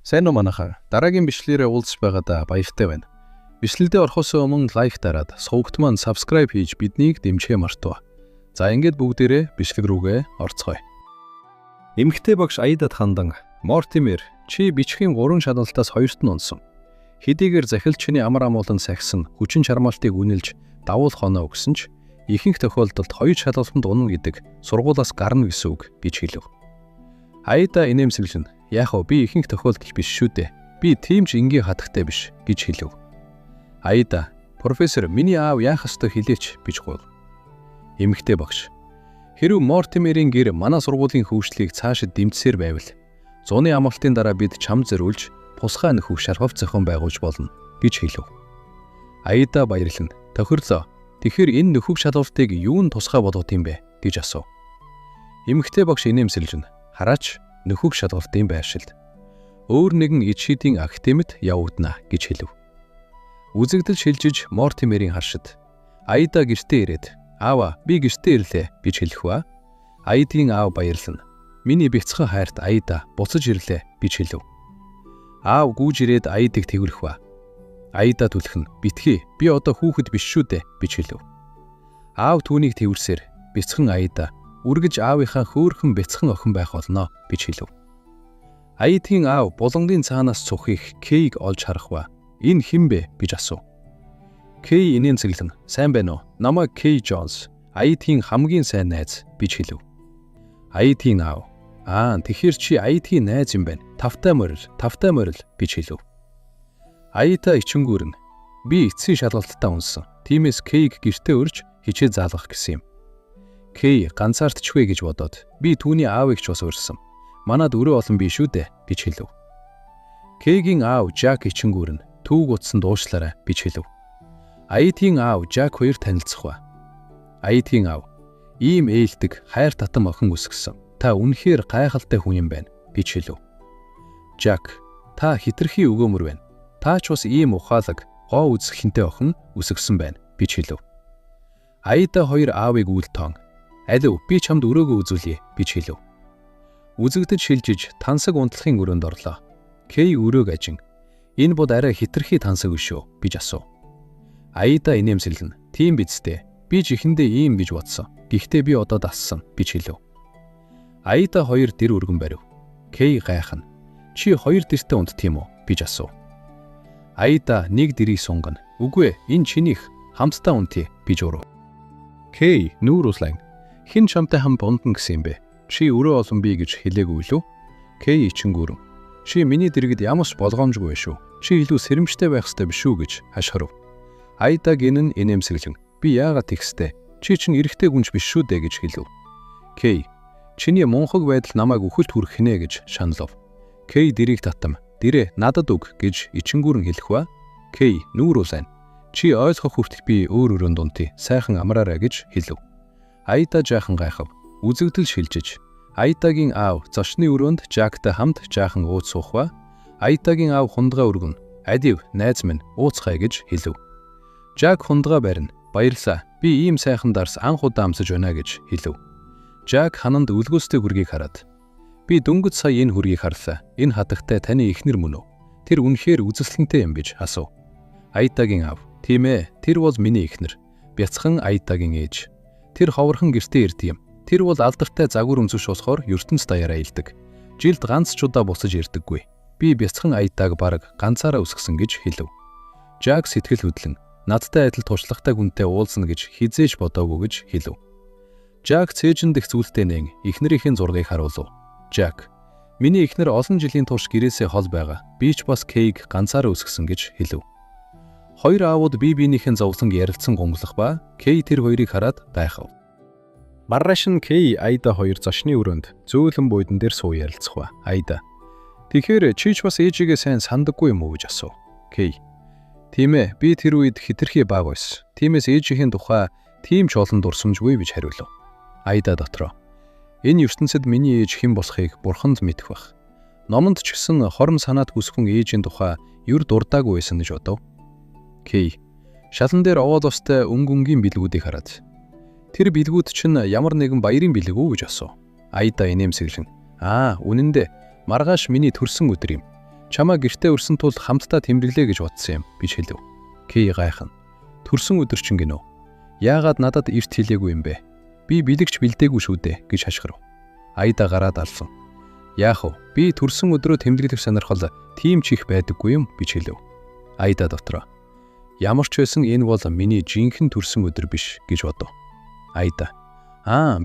Сайн уу манайхаа. Дараагийн бичлэлээр уулзж байгаадаа баяртай байна. Бичлэлдээ орохоос өмнө лайк дараад, сувагт маань subscribe хийж биднийг дэмжихээ мартав. За ингээд бүгдээрээ бичлэг рүүгээ орцгоё. Эмэгтэй багш Аидад хандан, "Мортимер, чи бичгийн 3 шалгалтаас 2-т нь унсан. Хэдийгээр захил чиний амар амуулан сахисан хүчин чармаалтыг үнэлж давуулах оноо өгсөн ч ихэнх тохиолдолд 2 шалгалтанд унана гэдэг сургуулаас гарна гэсэн үг" гэж хэлв. Аида инээмсэглэн, "Яах вэ? Би ихэнх тохиолдолд биш шүү дээ. Би тийм ч энгийн хатагтай биш" гэж хэлв. Аида, "Профессор, миний аав яах ёстой хэлээч" гэж гуйв. Эмэгтэй багш, "Хэрв Мортимерийн гэр манай сургуулийн хөгжлийг цаашид дэмжсээр байвал, зуны амралтын дараа бид чам зориулж тусгай нөхөх шаргав зохион байгуулж болно" гэж хэлв. Аида баярлан, "Тохирлоо. Тэгэхээр энэ нөхөх шалгалтыг юунд тусгай болгох юм бэ?" гэж асуув. Эмэгтэй багш инээмсэглэн, "Хараач, нөхөх шалгалтын байршилд өөр нэгэн ид шидийн академид явагдана" гэж хэлв. Үзэгдэл шилжиж Мортимерийн харшид Аида гэртээ ирээд, "Аава, би гэртээ ирлээ" гэж хэлэхва. Аидын аав баярлан, "Миний бяцхан хайрт Аида буцаж ирлээ" гэж хэлв. Аав гүйж ирээд Аидыг тэвэрхва. Аида түлхэн, "Битгий, би одоо хүүхэд биш шүү дээ" гэж хэлв. Аав түүнийг тэвэрсээр, "Бяцхан Аида үргэж аавынхаа хөөрхөн бяцхан охин байх болно" гэж хэлв. Аидын аав булангийн цаанаас цухих Кейг олж харахва. "Энэ хэн бэ?" гэж асуув. Кей инээмсэглэн, "Сайн байна уу? Намайг Кей Джонс, Аидын хамгийн сайн найз" гэж хэлв. Аидын аав, "Тэгэхээр чи Аидын найз юм байна. Тавтай морил гэж хэлв. Аида ичингүүрэн, "Би эцсийн шалгалтаа унсан. Тиймээс Кейг гэртээ өрж хичээл заалгах гэсэн юм." Кей ганцаардчихвэ гэж бодоод, "Би түүний аавыг ч бас урьсан. Манад өрөө олон бий шүү дээ" гэж хэлв. Кейгийн аав Жак ичингүүрэн, "Түүг утсан дуушлаарай" гэж хэлв. Аидын аав Жак хоёр танилцсахва. Аидын аав, "Ийм ээлдэг, хайр татам охин өсгсөн. Та үнэхээр гайхалтай хүн юм байна" гэж хэлв. Жак, "Та хитрхи өгөөмөр байна. Та ч бас ийм ухаалаг, гоо үзэсгэлэнтэй охин өсгсөн байна" гэж хэлв. Аида хоёр аавыг үйлтоон, "Алив, би чамд өрөөгөө үзүүлье" гэж хэлв. Үзэгдэж шилжиж тансаг унтлахын өрөөнд орлоо. Кей өрөөг ажин, "Энэ бод арай хитрхи тансаг биш үү" гэж асуув. Аида инээмсэглэн, "Тийм биз дээ. Би ч ихэндээ ийм гэж бодсон. Гэхдээ би одоо дассан" гэж хэлв. Аида хоёр дэр өргөн барив. Кей гайхна, "Чи хоёр дэртээ унтд тийм үү?" гэж асуув. Аида нэг дэрийг сунгана, "Үгүй ээ, энэ чинийх, хамтдаа унтъя" гэж урав. Кей нүүр улаан, "Хэн чамтай хам бундна гэсэн юм бэ? Чи өрөө олон бий гэж хэлээгүй лүү?" Кей ичингүүрэн, "Чи миний дэргэд ямар ч болгоомжгүй шүү. Чи илүү сэрэмжтэй байх ёстой биш үү" гэж хашгирав. Аида гинэн инээмсэглэн, "Би яагаад тэгстэй? Чи чинь эрэгтэй гүнж биш шүү дээ" гэж хэлв. Кей, "Чиний мунхаг байдал намайг үхэлд хүргэх нэ" гэж шаналв. Кей дэрийг татам, "Дэрээ надад өг" гэж ичингүүрэн хэлэхва. Кей нүүр улаан, "Чи ойлгох хүртэл би өөр өрөөнд унтъя. Сайхан амраарай" гэж хэлв. Аида жаахан гайхав. Үзэгдэл шилжиж Аидагийн аав зочны өрөөнд Жактай хамт жаахан ууц суухва. Аидагийн аав хундгаа өргөн, "Адив, найз минь, ууцхай" гэж хэлв. Жак хундгаа барина, "Баярлаа. Би ийм сайхан дарс анх удаа амсаж байна" гэж хэлв. Жак хананд өлгөөстэй хүргийг хараад, "Би дөнгөж сая энэ хүргийг харлаа. Энэ хатагтай таны эхнэр мөн үү? Тэр үнэхээр үзэсгэлэнтэй юм" гэж асуув. Аидагийн аав, "Тийм ээ, тэр бол миний эхнэр. Бяцхан Аидагийн ээж. Тэр ховорхон гэртээ ирдэг юм. Тэр бол алдартай загвар өмсөж болохоор ертөнц даяараа илдэг. Жилд ганц ч удаа буцаж ирдэггүй. Би бяцхан Аидаг бараг ганцаараа өсгсөн" гэж хэлв. Жак сэтгэл хөдлөн, "Надтай адил туршлагатай хүнтэй уулзна гэж хизээж бодоогүй" гэж хэлв. Жак цээжин дэх зүйлтэй нэн эхнэрийнхээ зургийг харуулв. Жак, "Миний эхнэр олон жилийн турш гэрээсээ хол байгаа. Би ч бас Кейг ганцаараа өсгсөн" гэж хэлв. Хоёр аавууд бие биенийхэн зовлон ярилцсан гомглох ба Кей тэр хоёрыг хараад гайхав. Маргааш нь Кей Аида хоёр зочны өрөөнд зөөлөн буудан дээр суу ярилцахва. Аида, "Тэгэхээр чи ч бас ээжигээ сайн сандаггүй юм уу" гэж асуув. Кей, "Тийм ээ, би тэр үед хитрхи бага байсан. Тиймээс ээжийнхээ тухай тийм ч олон дурсамжгүй" гэж хариулв. Аида дотроо, "Энэ ертөнцид миний ээж хэн болохыг бурханд мэдэх байх. Номонд ч гэсэн хором санаад хүсхэн ээжийн тухай юр дурдаагүй байсан гэж бодов." Кей, шалан дээр овоол устай өнгөнгийн бэлгүүдийг хараад, "Тэр бэлгүүд чинь ямар нэгэн баярын бэлэг үү" гэж асуув. Аида инээмсэглэн, "Үнэн дээ. Маргааш миний төрсөн өдөр юм. Чамаа гэртээ өрсөн тул хамтдаа тэмдэглэе гэж бодсон юм гэж хэлв. Кей гайхан. Төрсөн өдөр чинь гинөө. Яагаад надад эрт хэлээгүй юм бэ? Би бэлэгч бэлдээгүй шүү дээ гэж хашгирав. Айда гараад алсан. Яах вэ? Би төрсөн өдрөө тэмдэглэх сонирхол тийм ч их байдаггүй юм гэж хэлв. Айда дотроо. Ямар ч байсан энэ бол миний жинхэнэ төрсөн өдөр биш гэж бодов. Айда.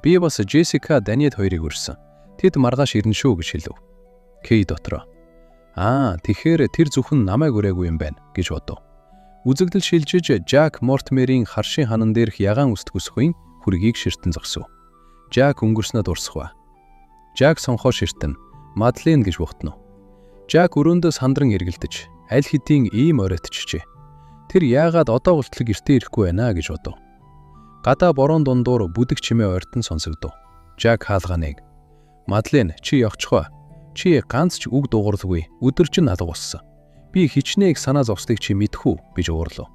Би бас Джессика Даниэд хоёрыг өрсөн. Тэд маргааш ирнэ шүү гэж хэлв. Кей дотроо. Тэгэхээр тэр зөвхөн намайг өрөөгүй юм байна гэж бодов. Үзэгдэл шилжиж Жак Мортимерийн харшийн ханан дээрх ягаан үстгүсэх үеийн хүргийг ширтэн зогсов. Жак өнгөрснөд урсгав. Жак сонхоо ширтэн Мадлен гэж бухтнав. Жак өрөөндөө сандран эргэлдэж аль хэдийн ийм оройтчихжээ. Тэр яагаад одоо гутал гэртээ ирэхгүй байна гэж бодов. Гадаа борон дундуур бүдэг чимээ ойртон сонсогдов. Жак хаалганыг Мадлен чи явчихва. Чи ганц ч үг дуугарлагүй өдөржин алга болсон. Би хичнээн санаа зовслыг чи мэдэх үү гэж уурлав.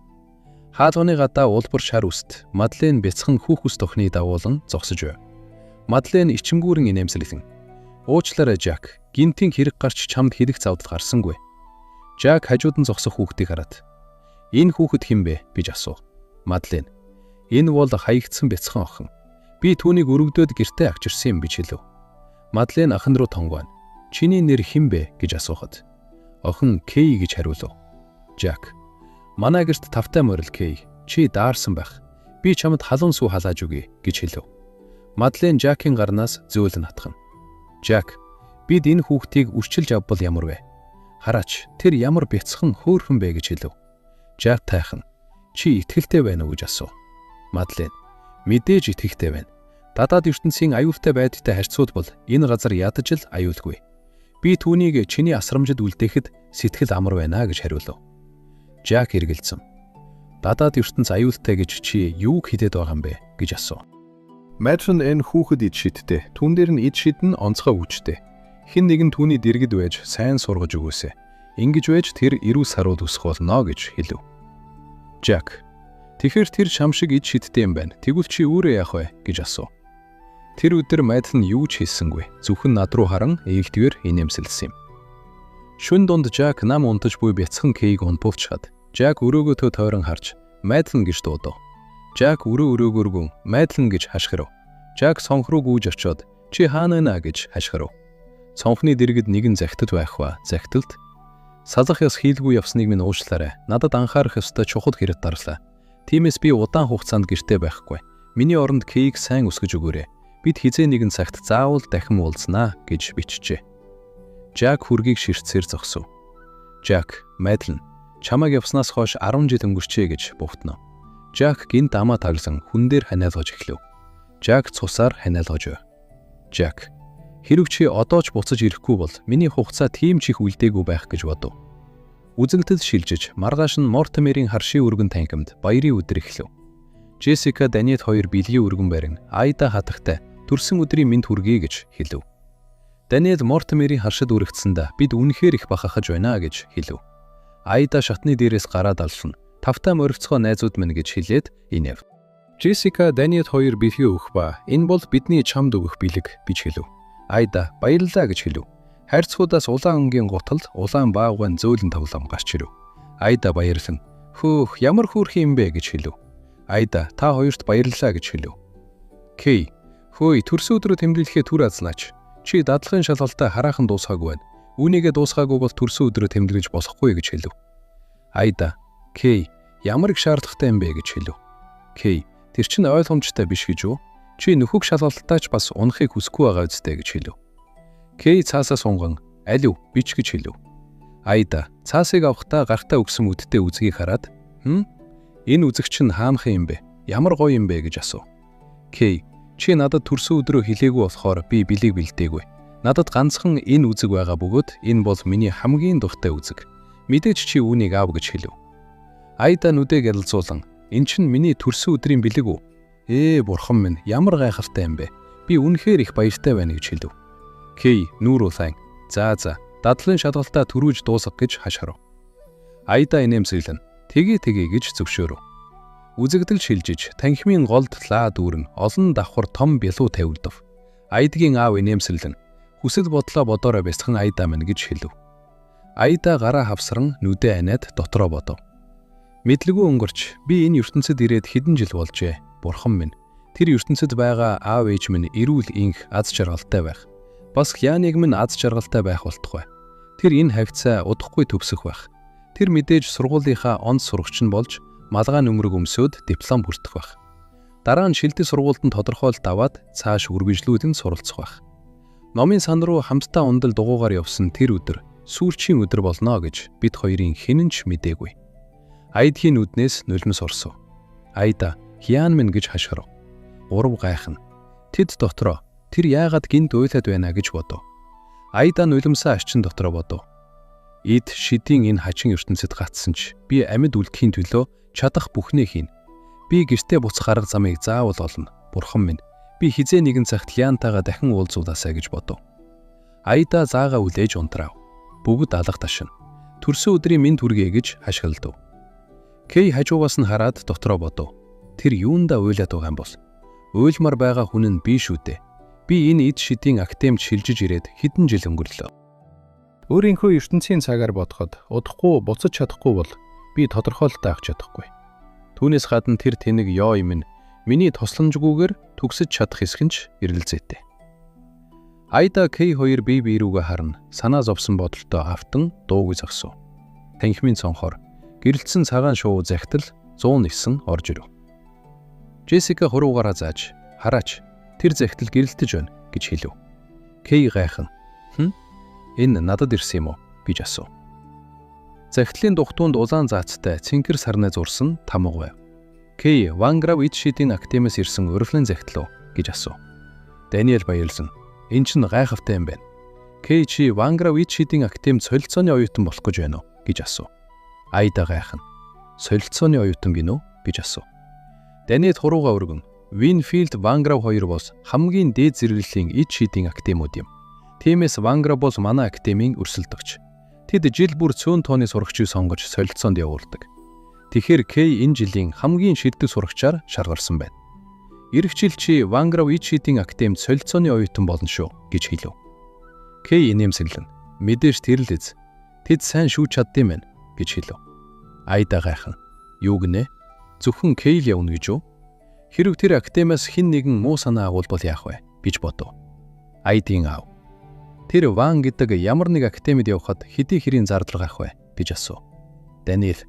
Хаалганы гадаа улбар шар үст Мадлен бяцхан хүүх ус тохны дагуулan зогсож байв. Мадлен ичимгүүрэн инээмсэглэн уучлаарай Жак, гинтийн хэрэг гарч чамд хэлэх завдад гарсангүй. Жак хажууд нь зогсох хүүхдийг хараад энэ хүүхэд хэн бэ гэж асуув. Мадлен энэ бол хаягдсан бяцхан охин. Би түүнийг өргөдөөд гэртээ авчирсан юм гэж хэлв. Мадлен ахын руу тонгоон. Чиний нэр хэн бэ гэж асуухад охин Кей гэж хариулв. Жак манай гэрт тавтай морил Кей. Чи даарсан байх. Би чамд халуун сүү халааж өгье гэж хэлв. Мадлен Жакийн гарнаас зөөлөн хатгана. Жак бид энэ хүүхдийг үрчилж авбал ямар вэ? Хараач тэр ямар бяцхан хөөрхөн бэ гэж хэлв. Жак тайхан чи итгэлтэй байна уу гэж асуув. Мадлен мэдээж итгэхтэй байна. Гадаад ертөнцийн аюултай байдагтай харьцуулбал энэ газар ядаж л аюулгүй. Би түүнийг чиний асрамжид үлдээхэд сэтгэл амар байна гэж хариулв. Жак эргэлзэн. Гадаад ертөнц аюултай гэж чи юуг хэлээд байгаа юм бэ гэж асуув. Мадлен энэ хүүхэд ид шидтэй. Түүн дээр нь ид шидэн онцгой үчтэй. Хэн нэгэн түүний дэргэд байж сайн сургаж өгөөсэй. Ингэж байж тэр эрүү сарууд өсөх болно гэж хэлв. Жак тэгэхээр тэр шам шиг ид шидтэй юм байна. Тэгвэл чи өөрөө яах вэ гэж асуув. Тэр өдөр Мадлен юу ч хэлсэнгүй. Зөвхөн над руу харан ээгдгээр инээмсэлсэн юм. Шүн дунд Жак нам унтаж буй бяцхан Кейг унбуулчаад Жак өрөөгөө тойрон харж Мадлен гэж дуудав. Жак өрөөгөргөн Мадлен гэж хашгирав. Жак сонх руу гүйж очиод чи хаана байна гэж хашгирав. Сонхны дэргэд нэгэн захтад байх ба захталд салах яс хийлгүй явсныг минь уучлаарай. Надад анхаарах ёстой чухал хэрэг дарлаа. Тиймээс би удаан хугацаанд гэртээ байхгүй. Миний оронд Кейг сайн өсгөж өгөөрэй. Бид хизээ нэгэн цагт заавал дахин уулзнаа гэж бичжээ. Жак хүргийг ширтсээр зогсов. Жак, Мадлен, чамайг явснаас хойш 10 жил өнгөрчээ гэж бухтнав. Жак гинт амаа таглан хүн дээр ханиалгаж эхлэв. Жак цусаар ханиалгаж байв. Жак, хэрв чи одоо ч буцаж ирэхгүй бол миний хугацаа тийм ч их үлдээгүй байх гэж бодов. Үзэгдэл шилжиж маргааш нь Мортимерийн харшийн өргөн танхимд баярын өдөр эхлэв. Джессика Даниэд хоёр бэлгийн өргөн барин Айда хатагтай төрсөн өдрийн мэнд хүргэе гэж хэлв. Даниэд Мортимерийн харшид үрэгдсэндээ бид үнэхээр их бахархаж байна гэж хэлв. Айда шатны дээрээс гараад алсан. Тавтай морилцгоо найзууд минь гэж хэлээд инэв. Джессика Даниэд хоёр бэлгийн өгөх ба энэ бол бидний чамд өгөх бэлэг гэж хэлв. Айда баярлалаа гэж хэлв. Хайрцагуудаас улаан өнгийн гуталд улаан баагуун зөөлөн тоглоом гарч ирэв. Айда баярлан "Хөөх, ямар хөөрхөн юм бэ" гэж хэлв. Айда та хоёрт баярлалаа гэж хэлв. Кей хөөе төрсөн өдрөө тэмдэглэхээ түр азнаач. Чи дадлагын шалгалтаа хараахан дуусгаагүй байна. Үүнийгээ дуусгаагүй бол төрсөн өдрөө тэмдэглэж болохгүй гэж хэлв. Айда Кей ямар их шаардлагатай юм бэ гэж хэлв. Кей тэр чинь ойлгомжтой биш гэж үү? Чи нөхөг шалгалтаач бас унахыг хүсэхгүй байгаа үстэй гэж хэлв. Кей цаасаа сунган алив бич гэж хэлв. Айда цаасыг авахдаа гартаа өгсөн үдтэй үзгийг хараад энэ үзэгч нь хаанхан юм бэ? Ямар гоё юм бэ гэж асуув. Кей чи надад төрсөн өдрөө хэлээгүй болохоор би бэлэг бэлдээгүй. Надад ганцхан энэ үзэг байгаа бөгөөд энэ бол миний хамгийн дуртай үзэг. Мэдээж чи үүнийг аав гэж хэлв. Айда нүдээ гялалзуулан энэ чинь миний төрсөн өдрийн бэлэг үү? Бурхан минь ямар гайхалтай юм бэ? Би үнэхээр их баяртай байна гэж хэлв. Кей нүүр улаан. За дадлын шалгалтаа төрүүж дуусгах гэж хашгирав. Айда инээмсэглэн тэгээ гэж зөвшөөрөв. Үзэгдэл шилжиж танхимын голд лаа дүүрэн олон давхар том бялуу тавигдав. Айдгийн аав инээмсэглэн хүсэл бодлоо бодоорой бясхан Айда минь гэж хэлв. Аида гараа хавсран нүдээ аниад дотроо бодов. Мэдлгүй өнгөрч би энэ ертөнцид ирээд хэдэн жил болжээ. Бурхан минь, тэр ертөнцид байгаа аав ээж минь эрүүл инх аз жаргалтай байх. Бас хяныг минь аз жаргалтай байх болтугай. Тэр энэ хавцаа удахгүй төвсөх байх. Тэр мэдээж сургуулийнхаа онц сурагч нь болж малгай нүмерэг өмсөөд диплом хүртэх байх. Дараа нь шилдэг сургуультанд тодорхойлт аваад цааш үргэлжлүүлэн суралцах байх. Номын сан руу хамтдаа ундал дугуугаар явсан тэр өдөр сүүлчийн өдөр болно гэж бид хоёрын хэн ч мэдээгүй. Аидхийн нүднээс нулимс орсов. Аида хяан минь гэж хашгирав. Гурав гайхна. Тэд дотроо тэр яагаад гинт уйлаад байна гэж бодов. Аида нулимсаа арчин дотроо бодов. Эд шидийн энэ хачин ертөнцид гатсан ч би амьд үлдэхийн төлөө чадах бүхнээ хийнэ. Би гэртээ буцах арга замыг заавал олно. Бурхан минь, би хизээ нэгэн цагт хяантайгаа дахин уулзуулаасаа гэж бодов. Аида заагаа үлээж унтрав. Бүгд алга ташина. Төрсөн өдрийн минь түргэе гэж хашгилдав. Кей хажуугаас нь хараад дотроо бодов. Тэр юундаа уйлаад байгаа юм бол? Уйлмар байгаа хүн нь би шүү дээ. Би энэ эд шидийн актемд шилжиж ирээд хэдэн жил өнгөрлөө. Өөрийнхөө ертөнцийн цагаар бодоход удахгүй буцаж чадахгүй бол би тодорхойлолттой авч чадахгүй. Түүнээс гадна тэр тэнэг ёо юм нь миний тусламжгүйгээр төгсөж чадах хэсэг нь ч эргэлзээтэй. Аида Кей хоёр бие бие рүүгээ харна. Санаа зовсон бодолтой автан дууг зогсов. Танхимын цонхоор гэрэлтсэн цагаан шуу захидал 109 орж ирв. Джессика хуруугаараа зааж хараач тэр захидал гэрэлтэж байна гэж хэлв. Кей гайхан. Энэ надад ирсэн юм уу гэж асуув. Захидлын дугтуунд улаан заацтай цэнхэр сарнай зурсан тамга байв. Кей Ванграв эд шидийн актемээс ирсэн урьдчилан захидал уу гэж асуув. Даниэл баярлсан. Энэ ч гайхавтай юм байна. Кей чи Ванграв эд шидийн актемд солилцооны оюутан болох гэж байна уу гэж асуув. Аида гайхан. Солилцооны оюутан гинөө гэж асуув. Даниэл хурууга өргөн. Винфилд Ванграв хоёр бол хамгийн дээд зэрэглэлийн эд шидийн актемууд юм. Тиймээс Ванграв бол манай актемийн өрсөлдөгч. Тэд жил бүр цөөн тооны сурагчийг сонгож солилцоонд явуулдаг. Тэгэхээр Кей энэ жилийн хамгийн шилдэг сурагчаар шалгарсан байна. Ирэх жил чи Ванграв эд шидийн актемд солилцооны оюутан болно шүү гэж хэлв. Кей инээмсэглэн. Мэдээж тэр л эз. Тэд сайн шүүж чаддсан байна гэж хэлв. Аида гайхан. Юу гинэ? Зөвхөн Кей л явна гэж үү? Хэрв тэр актемаас хэн нэгэн муу санаа агуулбал яах вэ гэж бодов. Аидын аав. Тэр Ван гэдэг ямар нэг актемид явхад хэдий хэрийн зардал гарах вэ гэж асуув. Даниэл.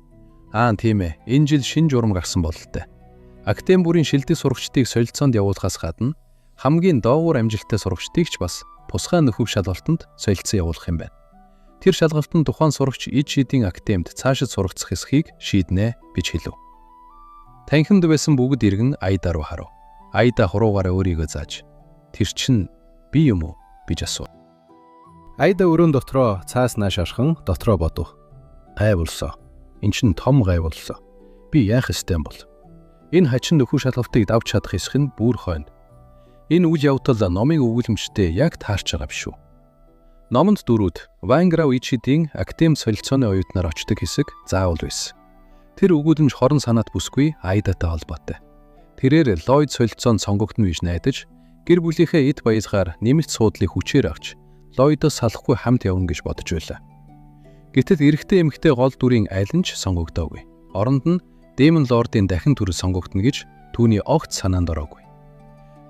Тийм ээ. Энэ жил шинэ журам гарсан бололтой. Актем бүрийн шилдэг сурагчдыг солилцоонд явуулахаас гадна хамгийн доогуур амжилттай сурагчдыг ч бас тусгай нөхөв шалгалтанд солилцсон явуулах юм байна. Тэр шалгалтанд тухайн сурагч эд шидийн актемд цаашид сурагцах эсхийг шийднэ гэж хэлв. Танхимд байсан бүгд иргэн Аида руу харав. Аида хуруугаараа өөрийгөө зааж тэр чинь би юм уу гэж асуув. Аида өрөөнд дотроо цаас нааш архан дотроо бодов. Гай болсоо. Энд чинь том гай болсоо. Би яах ёстой юм бол? Энэ хачин нөхөв шалгалтыг давж чадах эсэх нь бүр хойно. Энэ үйл явдал номын өгүүлэмжтэй яг таарч байгаа биш үү? Номонд дөрүүд Ванграв эд шидийн актем солилцооны оюутнаар очдог хэсэг заавал байсан. Тэр өгүүлэмж хорон санаат бүсгүй Аидатай холбоотой. Тэрээр Ллойд солилцоонд сонгогдно гэж найдаж гэр бүлийнхээ эд баялгаар нэмэлт суудлыг хүчээр авч Ллойдоос салахгүй хамт явна гэж бодож байлаа. Гэтэл эрэгтэй эмэгтэй гол дүрийн аль нь ч сонгогдоогүй. Оронд нь Демон лордын дахин төрөл сонгогдно гэж түүний огт санаанд ороогүй.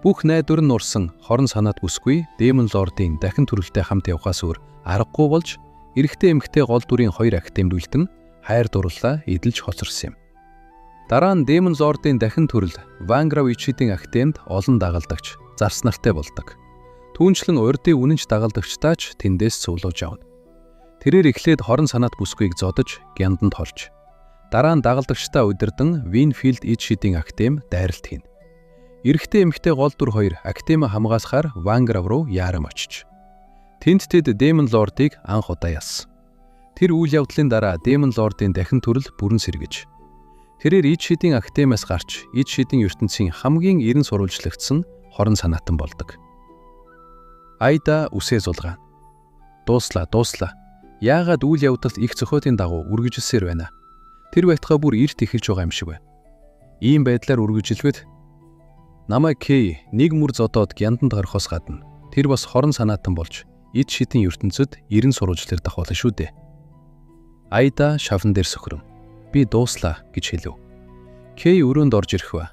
Бүх найдвар нь урсан хорон санаат бүсгүй Демон лордын дахин төрөлтэй хамт явхаас өөр аргагүй болж эрэгтэй эмэгтэй гол дүрийн хоёр актемд үлдэн хайр дурлалаа эдэлж хоцорсон юм. Дараа нь Демон лордын дахин төрөл Ванграв эд шидийн актемд олон дагалдагч зарс нартай болдог. Түүнчлэн урдын үнэнч дагалдагчтай ч тэндээс цуглуулж авна. Тэрээр эхлээд хорон санаат бүсгүйг зодож гянданд холж. Дараа нь дагалдагчтай удирдан Винфилд эд шидийн актем дайралт хийнэ. Эрэгтэй эмэгтэй гол дүр хоёр актемээ хамгаалахаар Ванграв руу яарам очиж. Тэнд тэд Демон лордыг анх удаа яасан. Тэр үйл явдлын дараа Демон лордын дахин төрөл бүрэн сэргэж. Тэрээр эд шидийн актемээс гарч эд шидийн ертөнцийн хамгийн эрен сурвалжлагдсан хорон санаатан болдог. Аида үсээ зулгаана. Дууслаа. Яагаад үйл явдалд их цохиотын дагуу үргэлжилсээр байна? Тэр байтугай бүр эрт эхэлж байгаа юм шиг байна. Ийм байдлаар үргэлжилвэд намайг Кей нэг мөр зодоод гянданд гарахоос гадна тэр бас хорон санаатан болж эд шидийн ертөнцид эрен сурвалжлагдах болно шүү дээ Айда шавн дээр сөхрөн. Би дууслаа гэж хэлв. Кей өрөөнд орж ирэх ба.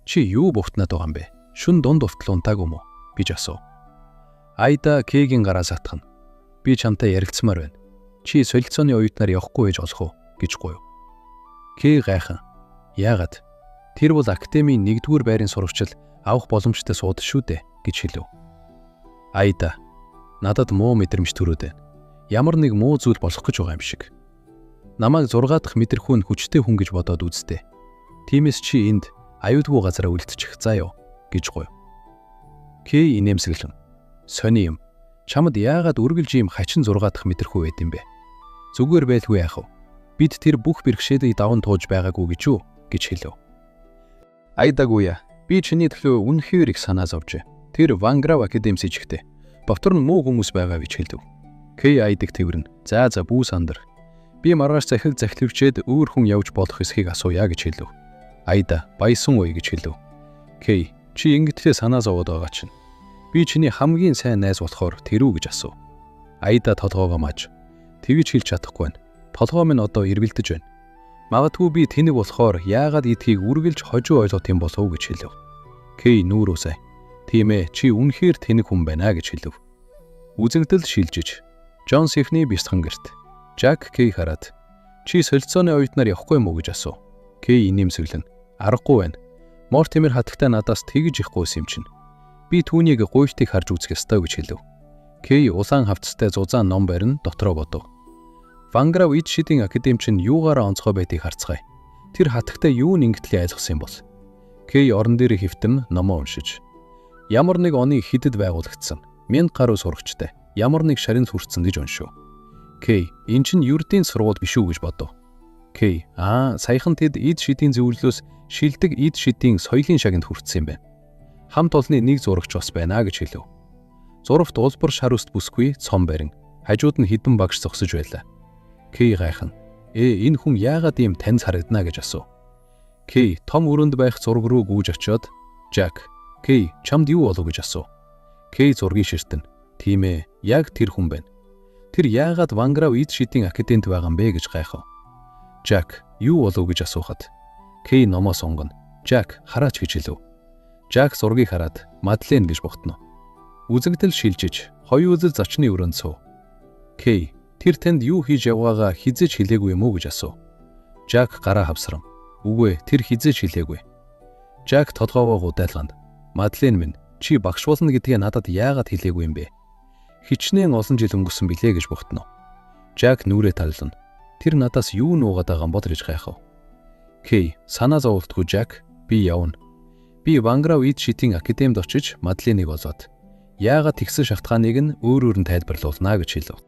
Чи юу бовтнаад байгаа юм бэ? Шүн дунд уфтал унтаагүй мó гэж асуув. Айда Кейгийн гараас атгана. Би чамтай ярилцмаар байна. Чи солилцооны оюутнаар явахгүй байж болох уу гэж гуйв. Кей гайхан. Яагаад? Тэр бол академийн 1-р байрын сурагчид авах боломжтой суудаг шүү дээ гэж хэлв. Айда надад муу мэдрэмж төрөөд байна. Ямар нэг муу зүйл болох гэж байгаа юм шиг. Намайг 6 дахь мэдрэхүүн хүчтэй хүн гэж бодоод үзтээ. Тиймээс чи энд аюулгүй газараа үлдчих заа юу гэж гуйв. Кей инээмсэглэн. Сони юм. Чамд яагаад үргэлж ийм хачин 6 дахь мэдрэхүү байд юм бэ? Зүгээр байлгүй яах вэ? Бид тэр бүх бэрхшээлийг даван тууж байгаагүй гэж юу гэж хэлв. Айдагуя. Би чиний төлөө үнэхээр их санаа зовжээ. Тэр Ванграв академис ижигтэй. Бовтор нь муу хүмүүс байгаа гэж хэлв. Кей айдаг тэрвэрнэ. За бүү сандар. Би маргааш захиг захиливчээд өөр хүн явж болох эсхийг асууя гэж хэлв. Айда баясан уу гэж хэлв. Кей чи ингэтлээ санаа зовоод байгаа чинь. Би чиний хамгийн сайн найз болохоор тэрүү гэж асуув. Айда толгоогоо мааж. Тэгж хэлж чадахгүй байна. Толгоо минь одоо эргэлдэж байна. Магадгүй би тэнэг болохоор яагаад эдхийг үргэлж хожуу ойлгох юм болов уу гэж хэлв. Кей нүүрөөсэй. Тийм ээ, чи үнэхээр тэнэг хүн байна гэж хэлв. Үзэгдэл шилжиж. Джон Сифний бясалган гэрт. Жак Кей хараад чи солилцооны оюутнаар явахгүй юм уу гэж асуув. Кей инээмсэглэн. Аргагүй байна. Мортимер хатагтай надаас тэгж ихгүй юм чинь. Би түүнийг гуйжтыг харж үзэх ёстой гэж хэлв. Кей улаан хавцтай зузаан ном барин дотроо бодов. Ванграв ид шидийн академи чинь юугаараа онцгой байдгийг харцгаая. Тэр хатагтай юу нэгтлээ айлгсан юм бол. Кей орон дээр хэвтэн номоо уншиж. Ямар нэг оны хидэд байгуулагдсан. 1000 гаруй сурагчтай. Ямар нэг шаринд хүрсэн гэж уншив. Кей, эн чинь юрдийн сургууль биш үү гэж бодов. Кей, саяхан тэд ид шидийн зөвлөлөөс шилдэг ид шидийн соёлын шагнд хүрсэн юм байна. Хамт олонны нэг зурагч бас байна гэж хэлв. Зурагт улбар шар үст бүсгүй цом барин. Хажууд нь хідэн багш зогсож байлаа. Кей гайхан. Энэ хүн яагаад ийм таньс харагдана гэж асуув. Кей том өрөөнд байх зураг руу гүйж очиод Жак, Кей чамд юу болов гэж асуув. Кей зургийг ширтэн. Тийм ээ, яг тэр хүн байна. Тэр яагаад Ванграв ид шидийн академид байгаа юм бэ гэж гайхав. Жак, юу болов гэж асуухад Кей номоо сонгоно. Жак, хараач гэж хэлв. Жак зургийг хараад Мадлен гэж бухтна. Үзэгдэл шилжиж, хоёр үзэл зочны өрөөнд суув. Кей, тэр танд юу хийж явгаагаа хизээж хэлээгүй юм уу гэж асуув. Жак гараа хавсрам. Үгүй, тэр хизээж хэлээгүй. Жак толгоогоо гудайлганд. Мадлен минь, чи багш болно гэдгээ надад яагаад хэлээгүй юм бэ? Хичнээн олон жил өнгөрсөн билээ гэж бухтна. Жак нүрээ таллана. Тэр надаас юу нуугаад байгаа юм бол гэж гайхав. Кей, санаа зовлтгүй Жак, би явна. Би Ванграв ид шидийн академид очиж Мадленыг олоод яагаад тэгсэн шалтгааныг нь өөр нь тайлбарлуулна гэж хэлв.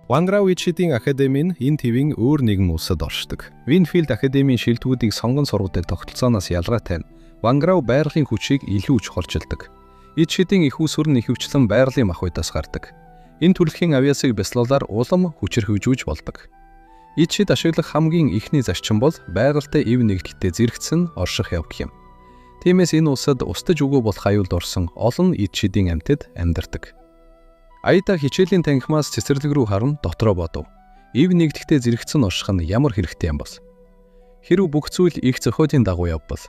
Ванграв ид шидийн академи нь энэ твийн өөр нэгэн улсад оршдог. Винфилд академийн шилдэгүүдийг сонгон сургадаг тогтолцооноос ялгаатай нь Ванграв байгалийн хүчийг илүү чухалчилдаг. Ид шидийн их усүр нь ихэвчлэн байгалийн махбодоос гардаг. Энэ төрөлхийн авиасыг бясалгалаар улам хүчрхэгжүүлж болдог. Ид шид ашиглах хамгийн ихний зарчим бол байгальтай ив нэгдэлтэй зэрэгцэн орших явдал юм. Тиймээс энэ улсад устж өгөө болох аюулд орсон олон ид шидийн амьтад амьдардаг. Айда хичээлийн танхимаас цэцэрлэг рүү харан дотроо бодов. Ив нэгдэлтэй зэрэгцэн орших нь ямар хэрэгтэй юм бол. Хэрв бүх зүйл их зохиолын дагуу явбал.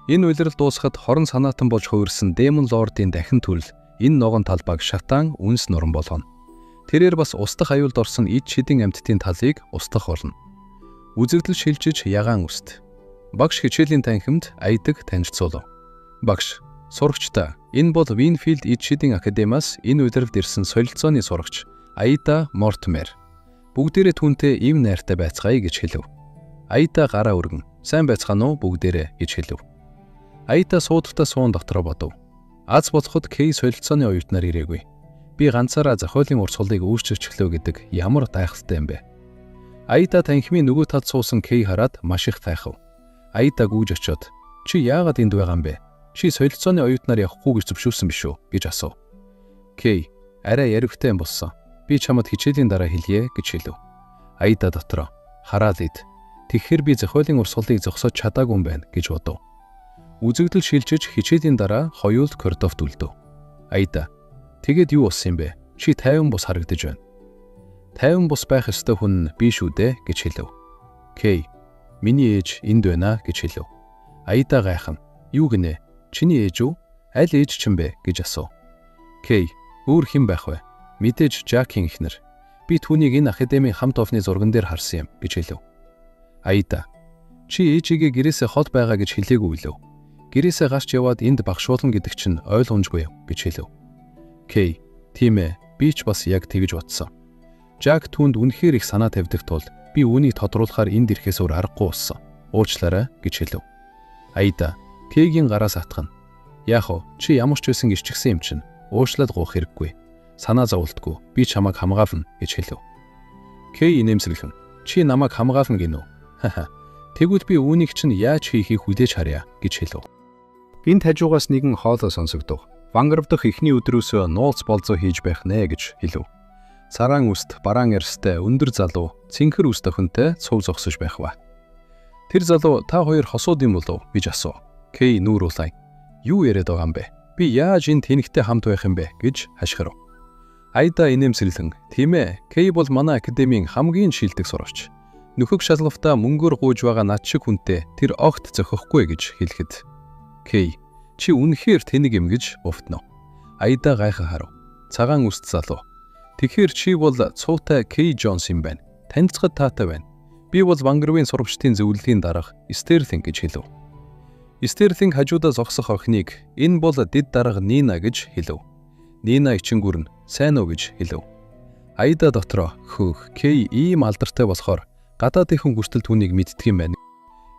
Энэ улирал дуусахад хорон санаатан болж хувирсан Демон лордын дахин төрөл энэ ногоон талбайг шатаан үнс нуран болгоно. Тэрээр бас устдах аюулд орсон ид шидийн амьтдын талыг устгах болно. Үзэгдэл шилжиж ягаан үст. Багш хичээлийн танхимд айдаг танилцуулав. Багш, сурагчдаа, энэ бол Винфилд ид шидийн академиас энэ улиралд ирсэн солилцооны сурагч Айда Мортимер. Бүгдээрээ түүнтэй ив найртай байцгаая гэж хэлв. Айда гараа өргөн. Сайн байцгаана уу бүгдээрээ гэж хэлв. Айда суудалтаа суун дотроо бодов. Аз болоход Кей солилцооны оюутнаар ирээгүй. Би ганцаараа зохиолын урсгалыг өөрчилж өглөө гэдэг ямар гайхалтай юм бэ. Айда танхимын нөгөө талд суусан Кей хараад маш их тайхав. Айда гүйж очиод чи яагаад энд байгаа юм бэ? Чи солилцооны оюутнаар явахгүй гэж зөвшөөрсөн биш үү гэж асуув. Кей, арай яригтай юм болсон. Би чамд хичээлийн дараа хэлье гэж хэлв. Айда дотроо хараад ид. Тэгэхээр би зохиолын урсгалыг зогсоож чадаагүй юм байна гэж бодов. Үзэгдэл шилжиж хичээлийн дараа хоёул коридорт үлдэв. Айда, тэгээд юу болсон юм бэ? Чи тайван бус харагдаж байна. Тайван бус байх ёстой хүн би шүү дээ гэж хэлв. Кей, миний ээж энд байна гэж хэлв. Аида гайхна. Юу гинэ? Чиний ээж үү? Аль ээж чинь бэ гэж асуув. Кей, өөр хэн байх вэ? Мэдээж Жакийн эхнэр. Би түүнийг энэ академийн хамт офны зурган дээр харсан юм гэж хэлв. Аида, чи ээжигээ гэрээсээ хол байгаа гэж хэлээгүй үлээ. Гэрээсээ гарч яваад энд багшуулна гэдэг чинь ойлгомжгүй гэж хэлв. Кей, тийм ээ, би ч бас яг тэгж бодсон. Жак түүнд үнэхээр их санаа тавьдаг тул би үүнийг тодруулахаар энд ирэхээс өөр аргагүй болсон. Уучлаарай гэж хэлв. Аида, Кейгийн гараас атгана. Яах вэ? Чи ямар ч байсан гисчгсэн юм чинь. Уучлаад гоох хэрэггүй. Санаа зовлтгүй. Би чамайг хамгаална гэж хэлв. Кей инээмсэглэн. Чи намайг хамгаална гинөө. Хаха. Тэгвэл би үүнийг чинь яаж хийхийг хүлээж харъя гэж хэлв. Энд хажуугаас нэгэн хоолой сонсогдов. Ванграв дахь эхний өдрөөсөө нууц болзоо хийж байх нэ гэж хэлв. Сараан үст, бараан ярстай, өндөр залуу, цэнхэр үст охинтой цув зогсож байх ба. Тэр залуу та хоёр хосууд юм болов гэж асуув. Кей нүүруулай. Юу яриад байгаа юм бэ? Би яаж энэ тэнэгтэй хамт байх юм бэ гэж хашгирав. Аида инээмсэглэн. Тийм ээ, Кей бол манай академийн хамгийн шилдэг сурагч. Нөхөг шалгавтаа мөнгөөр гууж байгаа над шиг хүнтэй тэр огт зохихгүй гэж хэлэхэд. Кей, чи үнэхээр тэнэг юм гэж буфтнав. Аида гайхаа харав. Цагаан үст залуу. Тэгэхээр чи бол цуутай Кей Джонс юм байна. Танилцахад таатай байна. Би бол Вангравын сурагчдын зөвлөлийн дарга Стерлинг гэж хэлв. Стерлинг хажуудаа зогсох охиныг энэ бол дэд дарга Нина гэж хэлв. Нина ичингүрн сайн уу гэж хэлв. Аида дотроо хөөх Кей ийм алдартай болохоор гадаадынхан хүртэл түүнийг мэддэг юм байна.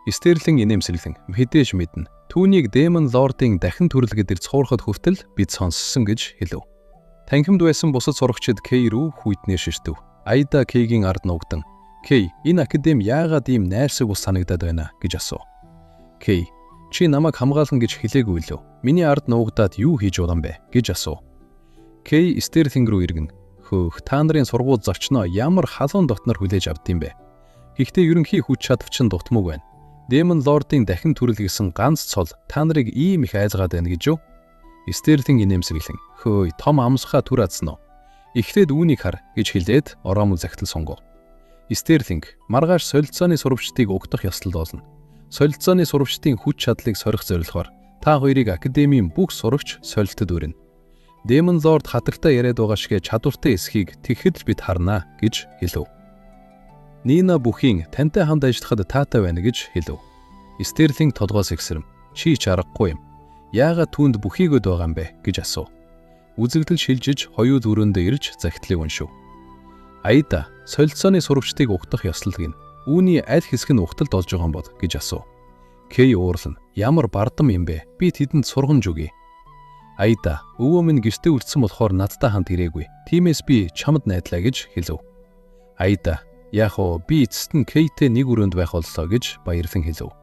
Стерлинг инээмсэглэн мэдээж мэднэ. Түүнийг Демон Лордын дахин төрөлгөд цуурхад хүртэл бид сонссон гэж хэлв. Танхимд байсан бусад сурагчид Кей рүү хүйтнээр ширтэв. Аида Кейгийн ард нуугдан Кей, энэ академи яагаад ийм найрсаг ус санагдаад байна гэж асуув. Кей, чи намайг хамгаална гэж хэлээгүй лөө. Миний ард нуугдаад юу хийж байгаа юм бэ гэж асуув. Кей Стерлинг рүү иргэн хөөх та нарын сургууль зочноо ямар халуун дотнор хүлээж авд юм бэ? Гэхдээ ерөнхий хүч чадвч нь дутмаг байна. Демон Лордын дахин төрөл гэсэн ганц цол та нарыг ийм их айзгаад байна гэж юу? Стерлинг инээмсэглэн хөөй том амсхаа түр адсан уу? Эхлээд үүнийг хар гэж хэлээд ороомл захидал сунгав. Стерлинг маргааш солилцооны сурвалжтыг угдах ёслол болно. Солилцооны сурвалжтын хүч чадлыг сорих зорилгоор та хоёрыг академийн бүх сурагч солилтод өрнө. Демон Лорд хатагтай яриад байгаа шиг чадвартай эсхийг тэгэхэд л бид харнаа гэж хэлв. Нина бүхийн тантай хамт ажиллахад таатай байна гэж хэлв. Стерлинг толгоос ихсрэм. Чи ч аргагүй юм. Яагаад түүнд бүхийгөд байгаа юм бэ гэж асуув. Үзэгдэл шилжиж хоёул өрөөндөө ирж захидлыг уншив. Аида солилцооны сурвалжтыг угтах ёслол гин. Үүний аль хэсэг нь угталд олж байгаа юм бол гэж асуув. Кей уурлан ямар бардам юм бэ? Би тэдэнд сургамж өгье. Аида өвөө минь гэртээ үлдсэн болохоор надтай хамт ирээгүй. Тиймээс би чамд найдлаа гэж хэлв. Аида яах вэ? Би эцэст нь Кейтэй нэг өрөөнд байх боллоо гэж баярлан хэлв.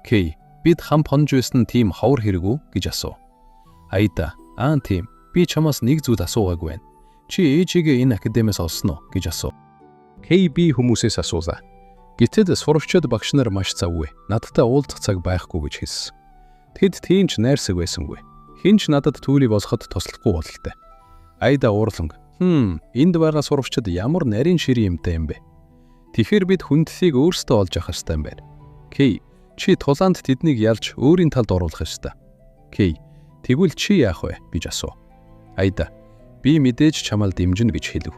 Кей бид хамт хонж байсан тийм ховор хэрэг үү гэж асуув. Аида аа тийм. Би чамаас нэг зүйл асуугаагүй байна. Чи ээжигээ энэ академиас олсон уу гэж асуув. Кей би хүмүүсээс асуулаа. Гэтэл сурагчид багш нар маш завгүй. Надтай уулзах цаг байхгүй гэж хэлсэн. Тэд тийч найрсаг байсангүй. Хинч надад түүлийг олоход туслахгүй бололтой. Аида уурлан энд байгаа сурагчид ямар нарийн ширээ юмтай юм бэ? Тэгэхээр бид хүндлийг өөрсдөө олж авах ёстой юм байна. Кей, чи тулаанд тэднийг ялж өөрийн талд оруулах ёстой. Кей, тэгвэл чи яах вэ гэж асуув. Аида, би мэдээж чамайг дэмжинэ гэж хэлв.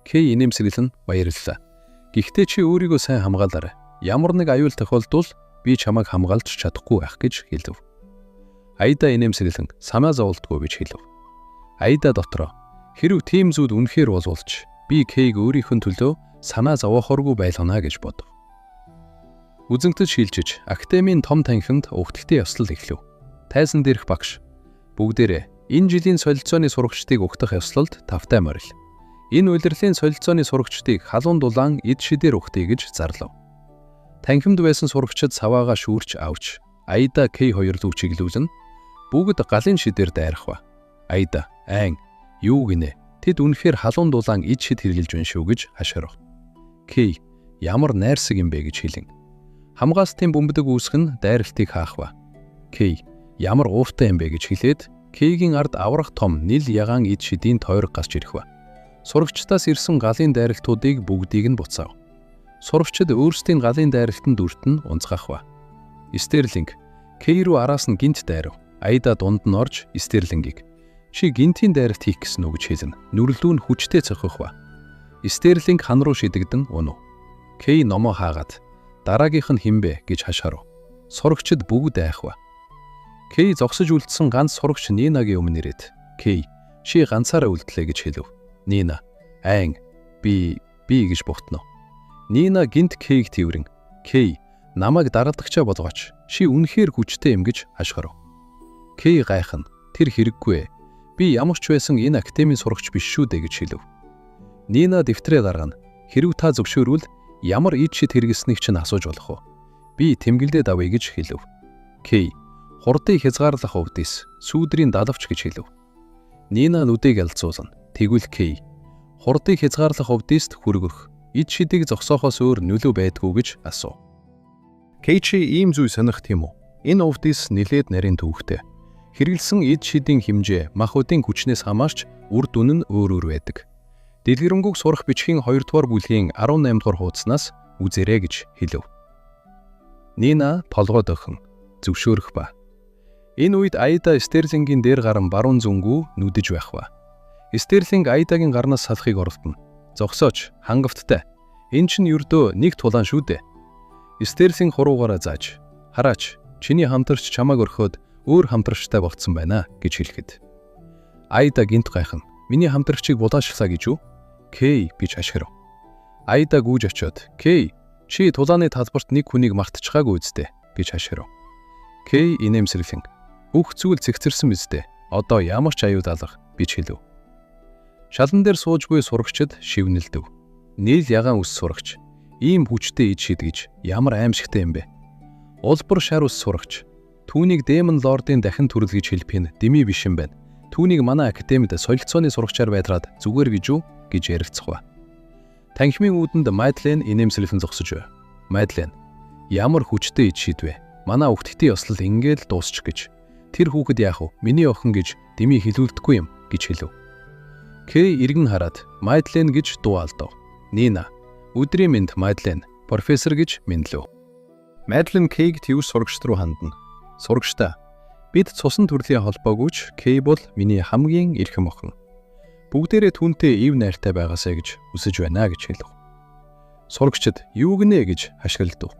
Кей инээмсэглэн баярлалаа. Гэхдээ чи өөрийгөө сайн хамгаалаарай. Ямар нэг аюул тохиолдвол би чамайг хамгаалж чадахгүй байх гэж хэлв. Аида инээмсэглэн санаа зовлтгүй гэж хэлв. Аида дотроо хэрв тийм зүйл үнэхээр болволч би Кейг өөрийнхөө төлөө санаа зовоохоргүй байлгана гэж бодов. Үзэнтэй шилжиж академийн том танхимд угталтай ёслол эхлэв. Тайзан дээрх багш бүгдээрээ энэ жилийн солилцооны сурагчдыг угтах ёслолд тавтай морил. Энэ улирлын солилцооны сурагчдыг халуун дулаан эд шидээр угтъя гэж зарлав. Танхимд байсан сурагчид саваагаа шүүрч авч Аида Кей хоёр лүү чиглүүлэн бүгд галын шидээр дайрах ба. Аида айн юу гинэ? Тэд үнэхээр халуун дулаан эд шид хэрглэж байна шүү гэж хашгирав. Кей ямар найрсаг юм бэ гэж хэлэн. Хамгаалалтын бөмбөдөг үүсгэх нь дайралтыг хаах ба. Кей ямар ууртай юм бэ гэж хэлээд Кейгийн ард аврах том нил ягаан эд шидийн тойрог гарч ирэх ба. Сурагчдаас ирсэн галын дайралтуудыг бүгдийг нь буцаав. Сурагчид өөрсдийн галын дайралтанд үртэн унцгах ба. Стерлинг Кей рүү араас нь гинт дайрав. Аида дунд нь орж Стерлингийг "Чи гинтийн дайралт хийх гэсэн үг" гэж хэлнэ. Нүрэлдүү нь хүчтэй цохих ба. Стерлинг хан руу шидэгдэн унав. Кей номоо хаагаад "Дараагийнх нь хинбэ" гэж хашгирав. Сурагчид бүгд айх ба. Кей зогсож үлдсэн ганц сурагч Нинагийн өмнө ирээд "Кей, чи ганцаараа үлдлээ" гэж хэлв. Нина "Айн, би" гэж бухтнав. Нина гинт Кейг тэрвэрэн "Кей, намайг дараалгачаа болгооч. Чи үнэхээр хүчтэй юм" гэж хашгирав. Кей гайхна. "Тэр хэрэггүй. Би ямар ч байсан энэ академийн сурагч биш шүү дээ" гэж хэлв. Нина дэвтрээ гаргана. "Хэрв та зөвшөөрвөл ямар ид шид хэрэглэснийг чинь асууж болох уу? Би тэмгэлдээд авъя" гэж хэлв. Кей "Хурдыг хязгаарлах өвдөс, сүүдрийн далавч" гэж хэлв. Нина нүдийг ялцуулна. Тэгвэл Кей "Хурдыг хязгаарлах өвдөст хүргэх, ид шидийг зогсоохоос өөр нөлөө байдгүй" гэж асуув. Кей чи ийм зүйл сонирх тийм үү? Энэ өвдөс нэлээд нарийн төвөгтэй. Хэрэглэсэн ид шидийн хэмжээ махбодын хүчнээс хамаарч үр дүн нь өөр байдаг. Дэлгэрэнгүй сурах бичгийн 2 дугаар бүлгийн 18 дугаар хуудаснаас үзээрэй гэж хэлв. Нина толгойд охин зөвшөөрөх ба. Энэ үед Аида Стерлингийн дээр гарan баруун зөнгүү нүдэж байх ба. Стерлинг Аидагийн гарнаас салахыг оролдоно. "Зогсооч, хангавттай. Энэ чинь ердөө нэг тулаан шүү дээ." Стерлинг хуруугаараа зааж "Хараач, чиний хамтарч чамааг орхиод өөр хамтрагчтай болцсон байна" гэж хэлэхэд. Аида гинт гайхна. "Миний хамтрагчийг булаашглаа гэж үү?" Кей гэж хашгирав. Аида гүйж очиод "Кей, чи тулааны талбарт нэг хүнийг мартчихаагүй үстэ" гэж хашгирав. Кей инээмсэглэн "Бүх зүйл цэгцэрсэн биз дээ. Одоо ямар ч аюул алга" гэж хэлв. Шалан дээр сууж буй сурагчид шивнэлдэв. Нийл ягаан ус сурагч. Ийм хүчтэй ид шид гэж ямар аимшигтай юм бэ? Улбар шар ус сурагч. Түүнийг Демон лордын дахин төрөл гэж хэлбэх нь дэмий биш юм байна. Түүнийг манай академид солилцооны сурагчаар байдраад зүгээр гэж үү гэж ярилцах ба. Танхимын үүдэнд Мадлен инээмсэглэн зогсож байв. Мадлен "Ямар хүчтэй ид шид вэ? Манай өвгтдийн ёслол ингээл дуусчих" гэж. "Тэр хүүхэд яах вэ? Миний охин" гэж дэмий хэлүүлдэггүй юм гэж хэлв. Кей эргэн хараад "Мадлен" гэж дуу алдав. Нина "Өдрийн мэнд Мадлен, профессор" гэж мэдлэв. Мадлен Кейг твс сурагчд руу хандна. "Сурагчдаа, бид цусан төрлийн холбоогүйч Кей бол миний хамгийн эрхэм охин. Бүгдээрээ түүнтэй ив найртай байгаасай гэж хүсэж байна" гэж хэлв. Сурагчид "Юу гинэ" гэж хашгиралдав.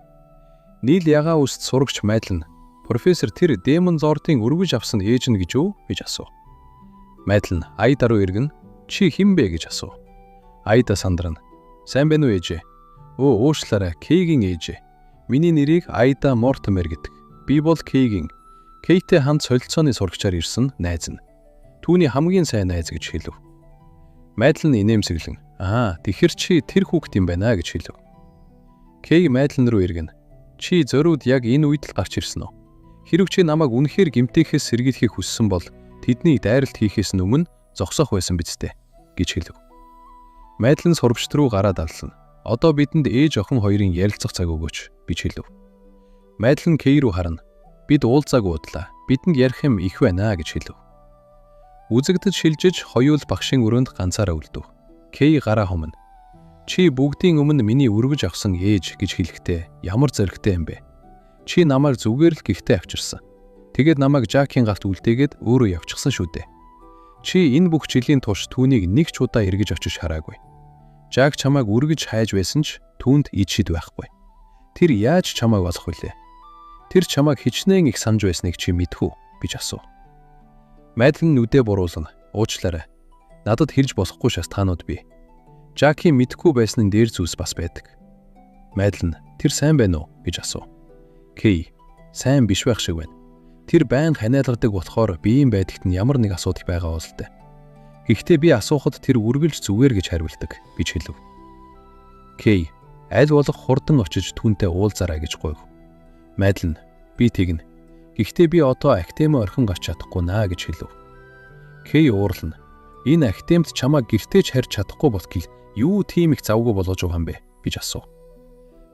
Нийл ягаан үст сурагч Мадлен "Профессор, тэр Демон лордын өргөж авсан ээж нь гэж үү гэж асуув. Мадлен Аида руу иргэн "Чи хэн бэ" гэж асуув. Аида сандрана. "Сайн байна уу ээжээ?" "Өө, уушлаарай, Кейгийн ээжээ. Миний нэрийг Аида Мортимер гэдэг. Би бол Кейгийн. Кейтэй хамт солилцооны сурагчаар ирсэн найз нь. Түүний хамгийн сайн найз" гэж хэлв. Мадлен инээмсэглэн "Тэгэхэр чи тэр хүүхэд юм байна" гэж хэлв. Кей Мадлен руу иргэн "Чи зориуд яг энэ үед л гарч ирсэн үү? Хэрв чи намайг үнэхээр гэмтээхээс сэргийлэхийг хүссэн бол тэдний дайралт хийхээс өмнө зогсоох байсан биз дээ" гэж хэлв. Мадлен сурагчд руу гараад аллана. "Одоо бидэнд ээж охин хоёрын ярилцах цаг өгөөч" гэж хэлв. Мадлен Кей рүү харна. "Бид уулзаагүй удлаа. Бидэнд ярих юм их байна" гэж хэлв. Үзэгдэж шилжиж хоёул багшийн өрөөнд ганцаараа үлдэв. Кей гараа хумна. "Чи бүгдийн өмнө миний өргөж авсан ээж" гэж хэлэхдээ ямар зоригтой юм бэ? "Чи намайг зүгээр л гихтээ авчирсан. Тэгээд намайг Жакийн галт үлдээгээд өөрөө явчихсан шүү дээ. Чи энэ бүх жилийн турш түүнийг нэг ч удаа эргэж очиж хараагүй. Жак чамайг үргэж хайж байсан ч түүнд ид шид байхгүй. Тэр яаж чамайг олох вүлээ? Тэр чамайг хичнээн их санаж байсныг чи мэдхүү" гэж асуув. Мадлен нүдээ буруулна. "Уучлаарай. Надад хэлж болохгүй шалтгаанууд бий. Жакийн мэдхгүй байсны дээр зүйлс бас байдаг." Мадлен "Тэр сайн байна уу?" гэж асуув. Кей "Сайн биш байх шиг байна. Тэр байнга ханиалгадаг болохоор биеийн байдагт нь ямар нэг асуудал байгаа бол тээ. Гэхдээ би асуухад тэр үргэлж зүгээр гэж хариулдаг" гэж хэлв. Кей "Аль болох хурдан очиж түүнтэй уулзаарай" гэж гуйв. Мадлен "Би тэгнэ. Гэхдээ би одоо академи орхин гарч чадахгүй наа" гэж хэлв. Кей уурлана. "Энэ академид чамайг гэртээ ч харьж чадахгүй болтол юу тийм их завгүй болгож байгаа юм бэ" гэж асуув.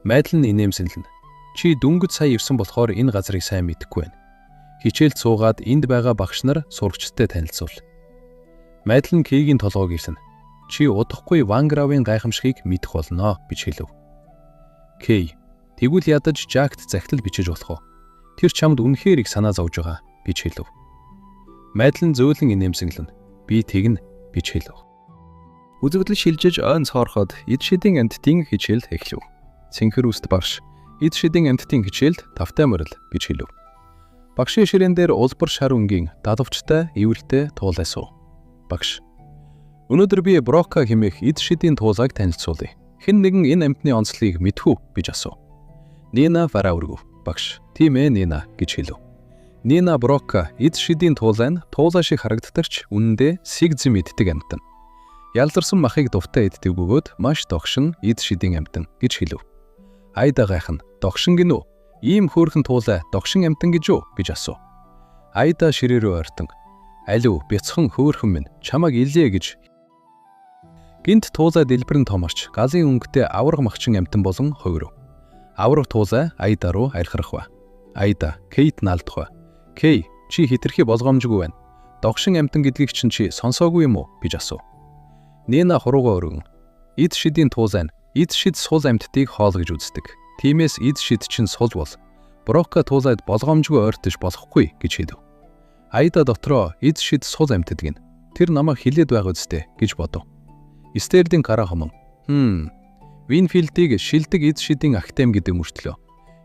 Мадлен инээмсэглэн "Чи дөнгөж сая ивсэн болохоор энэ газрыг сайн мэдэхгүй байна. Хичээлд суугаад энд байгаа багш нар сурагчдтай танилцуул." Мадлен Кейгийн толгойг ирсэн. чи удахгүй Ван Гравийн гайхамшигыг мэдэх болно гэж хэлв. Кей. Тэгвэл ядаж Жакт захидал бичиж болох уу? Тэр чамд үнэхээр их санаа зовж байгаа гэж хэлв. Мадлен зөөлөн инээмсэглэн. Би тэгнэ гэж хэлв. Үзэгдэл шилжиж ойн цоороход эд шидийн амьтдын хичээл эхлэв. Цэнхэр үст барш. Эд шидийн амьтдын хичээлд тавтай морил гэж хэлв. Багшийн ширээн дээр улбар шар өнгийн дадавчтай ивэлтэй туулай суув. Багш. Өнөөдөр би Брока хэмээх эд шидийн туулайг танилцуулъя. Хэн нэгэн энэ амьтны онцлогийг мэдхүү гэж асуув. Нина Фара өргөв. Багш. Тийм ээ Нина гэж хэлв. Нина Брока эд шидийн туулай нь туулай шиг харагддагч үнэндээ сигзэм иддэг амьтан. Ялзарсан махыг дувтай иддэг бөгөөд маш догшин эд шидийн амьтан гэж хэлв. Айда гайхна. Догшин гинүү? Ийм хөөрхөн туулай догшин амьтан гэж юу гэж асуув. Айда ширээ рүү ойртон. Алив бяцхан хөөрхөн минь чамайг илээ гэж. Гинт туулай дэлбэрэн томорч газын өнгөтэй авраг махчин амьтан болон хувирв. Авраг туулай Айда руу архирах ба. Айда Кейт наалдах ба. Кей, чи хитрхи болгоомжгүй байна. Догшин амьтан гэдгийг чинь чи сонсоогүй юм уу гэж асуув. Нина хуруугаа өргөн. Эд шидийн туулай нь эд шид сул амьтдыг хоол гэж үздэг. Тиймээс эд шид чинь сул бол Брока туулайд болгоомжгүй ойртож болохгүй гэж хэлв. Айда дотроо эд шид сул амьтад гин. Тэр намайг хилээд байгаа үстэй гэж бодов. Стерлинг гараа хомон. Винфилдийг шилдэг эд шидийн актем гэдэг мөртлөө.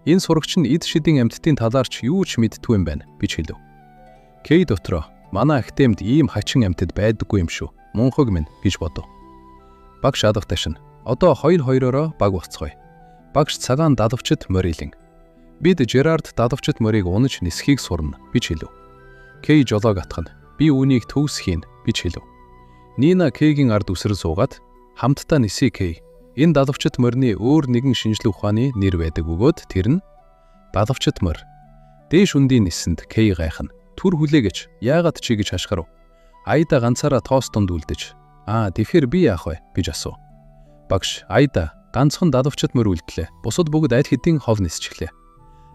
Энэ сурагч нь эд шидийн амьтдын талаарч юу ч мэдтгүй юм байна гэж хэлв. Кей дотроо манай актемд ийм хачин амьтад байдаггүй юм шүү. Мунхаг минь гэж бодов. Багш адагташин. Одоо 2-2-ороо баг бацгоё. Багш цагаан дадавчт морилин. Бид Жерард дадавчт морийг унаж нисхийг сурна гэж хэлв. Кей жолоог атгана. Би үүнийг төвс хийн гэж хэлв. Нина Кейгийн ард үсрэл суугаад хамтдаа нисээ Кей. Энэ дадавчт морины өөр нэгэн шинжлэх ухааны нэр байдаг бөгөөд тэр нь дадавчт мор. Дээш үндийн ниссэнд Кей гайхна. Түр хүлээгэж яагаад чи гэж хашгирав. Айда ганцаараа тоостонд үлдэж. Тэгэхээр би яах вэ гэж асуув. Багш, Айда ганцхан дадавчт мөр үлдлээ. Бусад бүгд аль хэдийн хов нисчихлээ.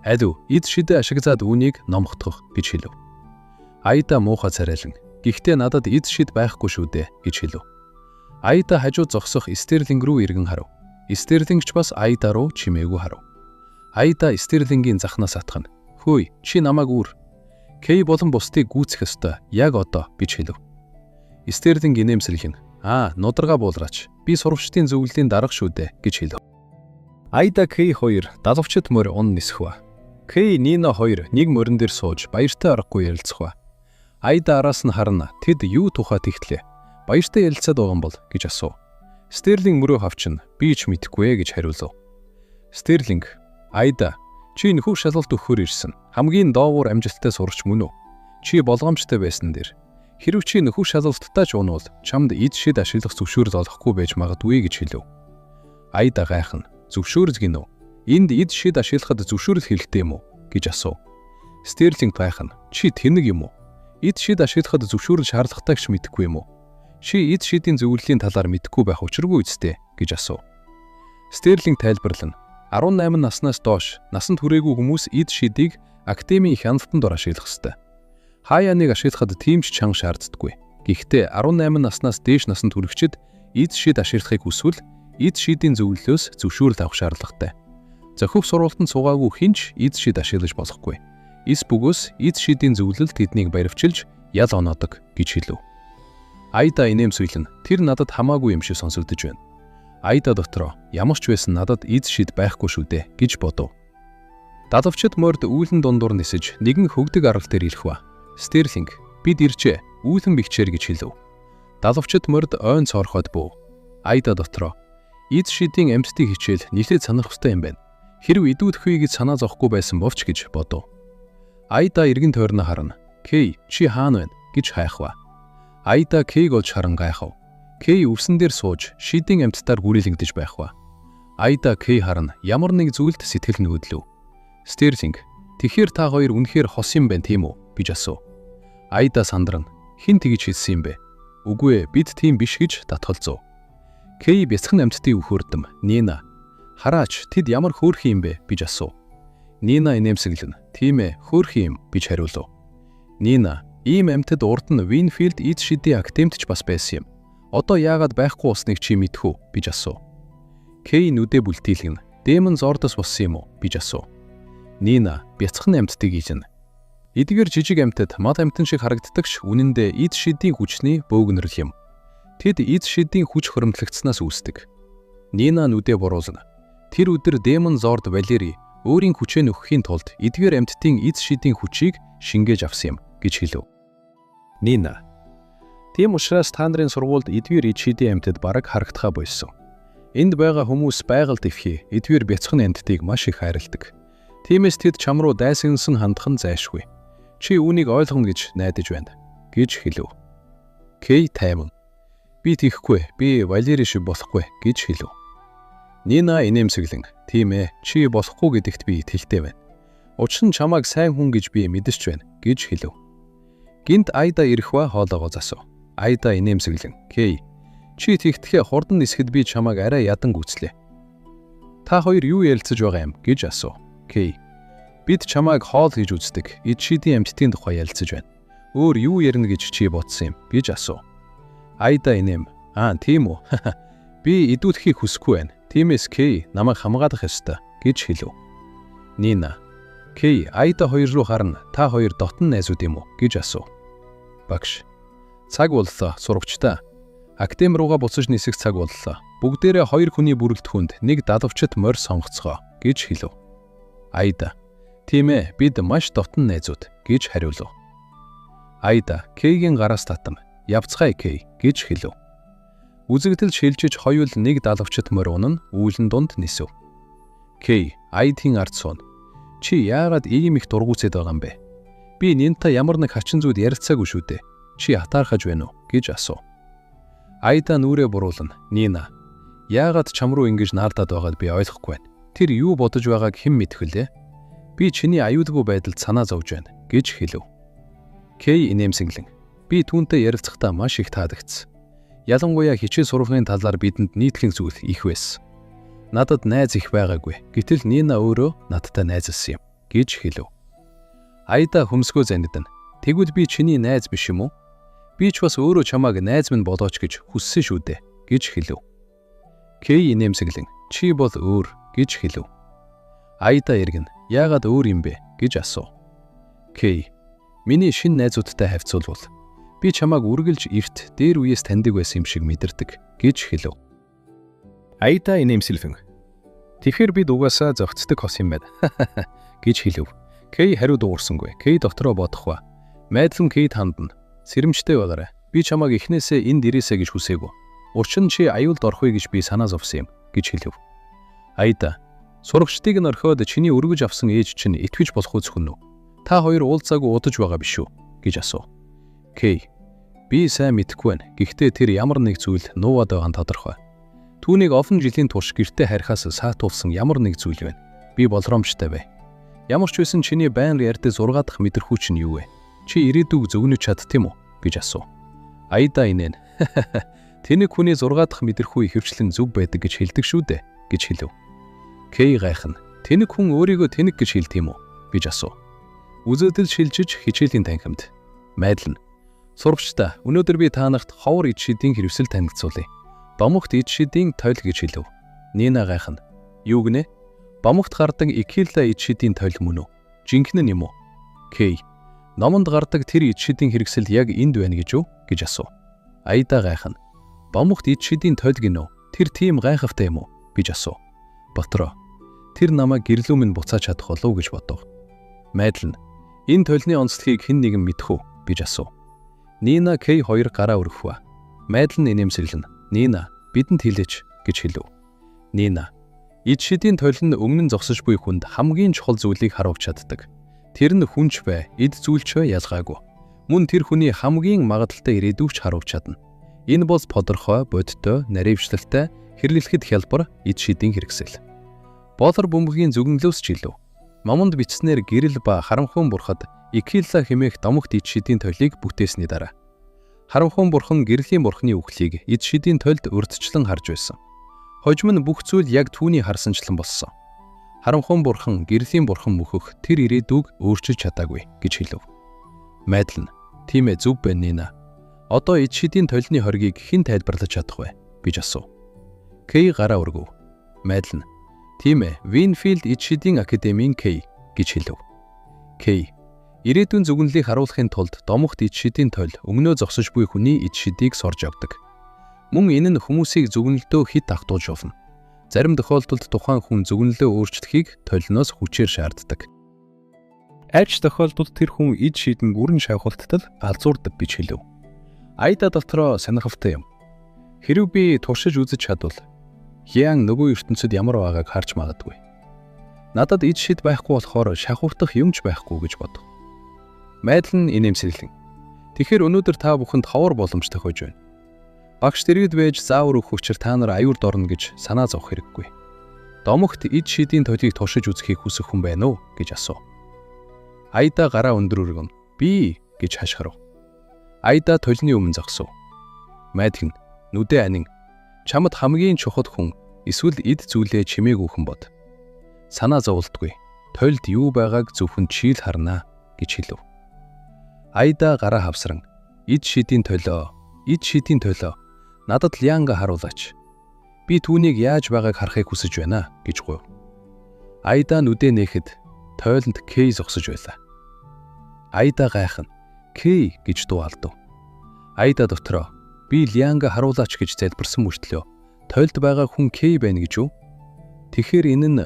Алив эд шидэ ашигзаад үүнийг номхотгох гэж хэлв. Айда муухай царайлан. Гэхдээ надад эд шид байхгүй шүү дээ гэж хэлв. Айда хажуу зогсох Стерлинг рүү эргэн харав. Стерлинг ч бас Айда руу чимээгүй харав. Айда Стерлингийн захнаас атгана. Хөөе, чи намайг үүр. Кей болон бусдыг гүйцэх ёстой. Яг одоо гэж хэлв. Стерлинг инээмсэглэн. Нударга буулраач. Би сурвчдын зөвлөлийн дарга шүү дээ гэж хэлв. Айда Кей 2 дадавчт морь он нисэх ба. Кей Нина 2 нэг морин дээр сууж баяртай аргагүй ярилцах ба. Айда араас нь харна. Тэд юу тухай тэгтлээ. Баяртай ярилцаад байгаа юм бол гэж асуув. Стерлинг мөрөө хавчин. Би ч мэдэхгүй гэж хариулв. Стерлинг. Айда, чи нөхөг шалгалт өгөхөөр ирсэн. Хамгийн доовуур амжилттай сурагч мөн үү? Чи болгоомжтой байсан дээр. Хэрв чи нөхөг шалгалттай ч унвал чамд эд шид ашиглах зөвшөөрөл олохгүй байж магадгүй гэж хэлв. Айда гайхна. Зөвшөөрөл гинөө. Энд эд шид ашиглахад зөвшөөрөл хэрэгтэй юм уу гэж асуув. Стерлинг гайхна. Чи тэнэг юм уу? Эд шид ашиглахад зөвшөөрөл шаардлагатай гэж мэдэхгүй юм уу? Чи эд шидийн зөвлөлийн талаар мэдэхгүй байх учиргүй үстэй гэж асуув. Стерлинг тайлбарлана. 18 наснаас доош насанд хүрээгүй хүмүүс эд шидийг академийн хяналтанд ор ашиглах ёстой. Хаяаныг ашиглахад тийм ч чанга шаарддаггүй. Гэхдээ 18 наснаас дээш насанд хүрэхчид эд шид ашиглахыг хүсвэл эд шидийн зөвлөлөөс зөвшөөрөл авах шаардлагатай. Зохиох сургалтанд суугаагүй хинч эд шид ашиглаж болохгүй. Эс бөгөөс эд шидийн зөвлөлд тэднийг баривчилж ял оноодог гэж хэлв. Айда инээмсэглэн. Тэр надад хамаагүй юм шиг сонсогдож байна. Айда дотроо ямар ч байсан надад эд шид байхгүй шүү дээ гэж бодов. Дадавчт морд үүлэн дундуур нисэж нэгэн хөгдөг арал дээр ирэх ба. Стерлинг, бид иржээ. Үүлэн бэгчээр гэж хэлв. Дадавчт морд ойн цоорхоод бөв. Айда дотроо эд шидийн амьтдыг хичээл нийлээд сонирхолтой юм байна. Хэрв идүүдхүй гэж санаа зовхгүй байсан бовч гэж бодов. Айда эргэн тойрноо харна. Кей, чи хаана байна гэж хайх ба. Айда Кейг олж харан гайхав. Кей өвсөн дээр сууж шидийн амьтдаар гүрэлэгдэж байх ба. Айда Кей харна ямар нэг зүйлд сэтгэл нөөдлөв. Стерлинг, тэгэхээр та хоёр үнэхээр хос юм байна тийм үү гэж асуув. Айда сандран, хэн тэгж хэлсэн юм бэ? Үгүй ээ, бид тийм биш гэж татгалзав. Кей бяцхан амьтдыг өхөөрдөм. Нина, хараач тэд ямар хөөрхөн юм бэ гэж асуув. Нина инээмсэглэн, тийм ээ, хөөрхөн юм гэж хариулв. Нина, ийм амьтад урд нь Винфилд эд шидийн академид ч бас байсан юм. Одоо яагаад байхгүй болсныг чи мэдэх үү? Биж асуув. Кей нүдэ бүлтийлгэн. Демон Зордос болсон юм уу? Биж асуув. Нина бяцхан амьтдыг ийжнэ. Эдгээр жижиг амьтад мад амьтан шиг харагддагч үнэн дээр эд шидийн хүчний бөөгнөрл юм. Тэд эд шидийн хүч хоримтлагдсанаас үүсдэг. Нина нүдэ буруулна. Тэр өдөр Демон Зорд Валери өөрийн хүчээ нөхөхийн тулд эдгээр амьтдын эд шидийн хүчийг шингээж авсан юм гэж хэлв. Нина: тийм учраас та нарын сургуульд эдгээр эд шидийн амьтад бараг харагдахаа болсон. Энд байгаа хүмүүс байгальд эвхий эдгээр бяцхан амьтдыг маш их хайрладаг. Тиймээс тэд чам руу дайсагнасан хандах нь зайшгүй. Чи үүнийг ойлгоно гэж найдаж байна гэж хэлв. Кей тайван: би тийхгүй, би Валери шиг болохгүй гэж хэлв. Нина инээмсэглэн: тийм ээ, чи болохгүй гэдэгт би итгэлтэй байна. Учир нь чамайг сайн хүн гэж би мэдэрч байна гэж хэлв. Гинт Айда ирэх ба хоолоогоо засав. Айда инээмсэглэн: Кей, чи тэгтгэхэ хурдан нисэхэд би чамайг арай ядан гүйцлээ. Та хоёр юу ярилцаж байгаа юм гэж асуув. Кей: бид чамайг хоол хийж үздэг, эд шидийн амьтдын тухай ярилцаж байна. Өөр юу ярина гэж чи бодсон юм гэж асуув. Айда инэм: тийм үү. Би идүүлэхийг хүсэхгүй байна. Тиймээс Кей намайг хамгаалах ёстой гэж хэлв. Нина: Кей Айда хоёр руу харна. Та хоёр дотн найзууд юм уу гэж асуув. Багш: цаг боллоо, сурагчдаа. Актем руугаа буцаж нисэх цаг боллоо. Бүгдээрээ хоёр хүний бүрэлдэхүүнд нэг далавчт морь сонгоцгоо гэж хэлв. Айда: тийм ээ, бид маш дотн найзууд гэж хариулв. Айда Кейгийн гараас татам: явцгаая Кей гэж хэлв. Үзэгдэл шилжиж хоёул нэг далавчт морь унан үүлэн дунд нисв. Кей Айдын ард суун: чи яагаад ийм их дургуутсэд байгаа юм бэ? Би Нинта ямар нэг хачин зүуд ярилцаагүй шүү дээ. Чи хатаархаж байна уу гэж асуув. Айда нүрээ буруулна. Нина: яагаад чам руу ингэж наардаад байгааг би ойлгохгүй байна. Тэр юу бодож байгааг хэн мэдэх вүлээ? Би чиний аюулгүй байдалд санаа зовж байна гэж хэлв. Кей инээмсэглэн: би түүнтэй ярилцахдаа маш их таалагдсан. Ялангуяа хичээл сургуулийн талаар бидэнд нийтлэн зүйл их байсан. Надад найз их байгаагүй. Гэтэл Нина өөрөө надтай найзалсан юм гэж хэлв. Айда хөмсгөө занидна. Тэгвэл би чиний найз биш юм уу? Би ч бас өөрөө чамайг найз минь болооч гэж хүссэн шүү дээ гэж хэлв. Кей инээмсэглэн: чи бол өөр гэж хэлв. Айда эргэн: яагаад өөр юм бэ гэж асуув. Кей: миний шинэ найзуудтай хавцуулвал би чамайг үргэлж эрт дээр үеэс таньдаг байсан юм шиг мэдэрдэг гэж хэлв. Айда инээмсэлвэн: тэгэхээр бид угаасаа зохицдог хос юм байна гэж хэлв. Кей хариу дуурсангүй. Кей дотроо бодох ба. Майдлан Кейд хандна. Сэрэмжтэй байгаарай. Би чамайг эхнээсээ энд ирээсэй гэж хүсээгүй. Учир нь чи аюулд орохыг гэж би санаа зовсон юм гэж хэлв. Айда: сурагчдыг нь орхиод чиний өргөж авсан ээж чинь итгэж болох үзхэн үү? Та хоёр уулзаагүй удаж байгаа биш үү гэж асуув. Кей: би сайн мэдэхгүй байна. Гэхдээ тэр ямар нэг зүйл нуугаад байгаа нь тодорхой. Түүнийг олон жилийн турш гэртээ харихаас саатуулсан ямар нэг зүйл байна. Би боломжтой бай. Ямар ч байсан чиний байнга ярьдаг 6 дахь мэдрэхүй чинь юу вэ? Чи ирээдүг зөвнөж чадт юм уу гэж асуув. Айда инээн: тэнэг хүний 6 дахь мэдрэхүй ихэвчлэн зөв байдаг гэж хэлдэг шүү дээ гэж хэлв. Кей гайхна: тэнэг хүн өөрийгөө тэнэг гэж хэлдэг юм уу гэж асуув. Үзэгдэл шилжиж хичээлийн танхимд. Майдлан: сурагчдаа, өнөөдөр би та нарт ховор эд шидийн хэрэгсэл танилцуулъя. Бамухт эд шидийн тойл гэж хэлв. Нина гайхна: юу гинэ? Бамухт гардаг Экила эд шидийн тойл мөн үү? Жинхэнэ нь юм уу? Кей: номонд гардаг тэр эд шидийн хэрэгсэл яг энд байна гэж үү гэж асуув. Айда гайхна: бамухт эд шидийн тойл гинөө? Тэр тийм гайхавтай юм уу гэж асуув. Батро: тэр намайг гэрлүү минь буцааж чадах болов уу гэж бодов. Майдлан: энэ тойлны онцлогийг хэн нэгэн мэдэх үү гэж асуув. Нина Кей хоёр гараа өргөх ба. Майдлан инээмсэглэн: Нина, бидэнд хэлээч гэж хэлв. Нина: эд шидийн тойл нь өмнө нь зогсож буй хүнд хамгийн чухал зүйлийг харуулж чаддаг. Тэр нь хүнч бай, эд зүйлч бай ялгаагүй. Мөн тэр хүний хамгийн магадaltaй ирээдүгч харуулж чадна. Энэ бол тодорхой, бодиттой, наривчлалтай, хэрлэлэхэд хялбар эд шидийн хэрэгсэл. Болор бөмбөгийн зүгнэлөөс ч илүү. Номонд бичснээр гэрэл ба харамхуун бурхад Экила хэмээх домогт эд шидийн тойлыг бүтээсний дараа харамхуун бурхан гэрлийн бурхны үхлийг эд шидийн тойлд урдчлан харж байсан. Хожим нь бүх зүйл яг түүний харсанчлан болсон. Харамхуун бурхан гэрлийн бурхан мөхөх тэр ирээдүг өөрчилж чадаагүй гэж хэлв. Майдлан: тийм ээ, зөв байна Нина. Одоо эд шидийн толины хоргийг хэн тайлбарлаж чадах вэ гэж асуув. Кей гараа өргөв. Майдл нь тийм ээ, Винфилд эд шидийн академийн Кей гэж хэлв. Кей ирээдүйн зүгнэлийг харуулахын тулд домогт эд шидийн тойл өнгнөө зогсож буй хүний эд шидийг сорж авдаг. Мөн энэ нь хүмүүсийг зүгнэлдөө хит автуулж болно. Зарим тохиолдолд тухайн хүн зүгнэлээ өөрчлөхийг тойлноос хүчээр шаарддаг. Айч тохиолдолд тэр хүн эд шидэн бүрэн шавхалтад галзуурдаг гэж хэлв. Айда дотроо сонирхолтой юм. Хэрв би туршиж үзэж чадвал Ян нөгөө ертөнцид ямар байгааг харж магадгүй. Надад эд шид байхгүй болохоор шахавтах юмч байхгүй гэж бодов. Майдл нь инээмсэглэн. Тэгэхээр өнөөдөр та бүхэнд ховор боломж тохиож байна. Багш дэргэд байж заавар өгөх учир та нар аюулд орно гэж санаа зовох хэрэггүй. Домогт эд шидийн толийг туршиж үзэхийг хүсэх хүн байна уу гэж асуув. Айда гараа өндөр өргөн. Би гэж хашгирав. Айда толны өмнө зогсов. Майдл нь нүдээ анин. Чамд хамгийн чухал хүн эсвэл эд зүйлээ чимээгүй хүн бод. Санаа зовлтгүй. Тойлд юу байгааг зөвхөн чи л харнаа гэж хэлв. Айда гараа хавсран эд шидийн толио надад Лянга харуулаач. Би түүнийг яаж байгааг харахыг хүсэж байна гэж гуйв. Айда нүдээ нээхэд тойлонд Кей зогсож байлаа. Айда гайхна. Кей гэж дуу алдав. Айда дотроо би Лянга харуулаач гэж залбирсан мөртлөө тойлд байгаа хүн Кей байна гэж үү? Тэгэхээр энэ нь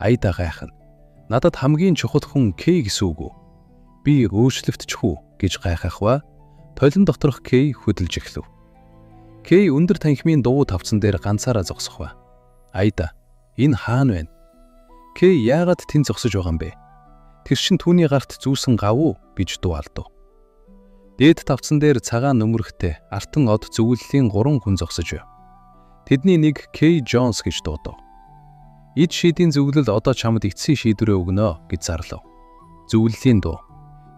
Айда гайхна. Надад хамгийн чухал хүн Кей гэсэн үг үү? Би өөрчлөгдчихв гэж гайхахва. Тойлон доторх Кей хөдөлж эхлэв. Кей өндөр танхимын дуу тавцан дээр ганцаараа зогсохва. Айда, энэ хаана байна? Кей яагаад тэнд зогсож байгаа юм бэ? Тэр чин түүний гарт зүүсэн гав уу гэж дуу алдав. Дээд тавцан дээр цагаан нөмрөхтэй артан од зөвлөлийн 3 хүн зогсож байв. Тэдний нэг Кей Джонс гэж дуудав. Эд шидийн зөвлөл одоо чамд эцсийн шийдвэрээ өгнө гэж зарлав. Зөвлөлийн дуу.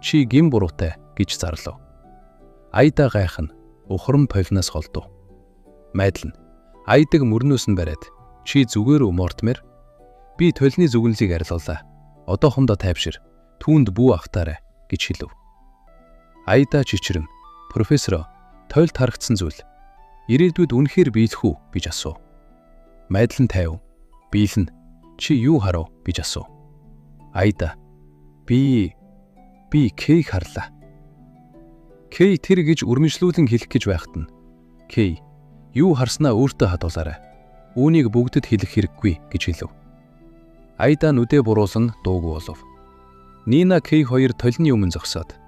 Чи гин буруутай гэж зарлав. Айда гайхна. Ухрам повноос голдов. Майдл нь Айдаг мөрнөөс нь бариад чи зүгээр үү Мортмер? Би толны зөвлөлийг арилгалаа. Одоохондоо тайвшир. Түүнд бүү автаарай гэж хэлв. Айда чичрэн профессор тойлд харагдсан зүйл ирээдүйд үнэхээр биелэх үү гэж асуув. Майдл нь тайв. Биелнэ. Чи юу харав гэж асуув. Айда би Кей харлаа. Кей тэр гэж үрмэжлүүлэн хэлэх гэж байхад нь Кей юу харснаа өөртөө хадгалаарай. Үүнийг бүгдэд хэлэх хэрэггүй гэж хэлв. Айда нүдээ буруулан дуугүй болов. Нина Кей хоёр толны өмнө зогсоод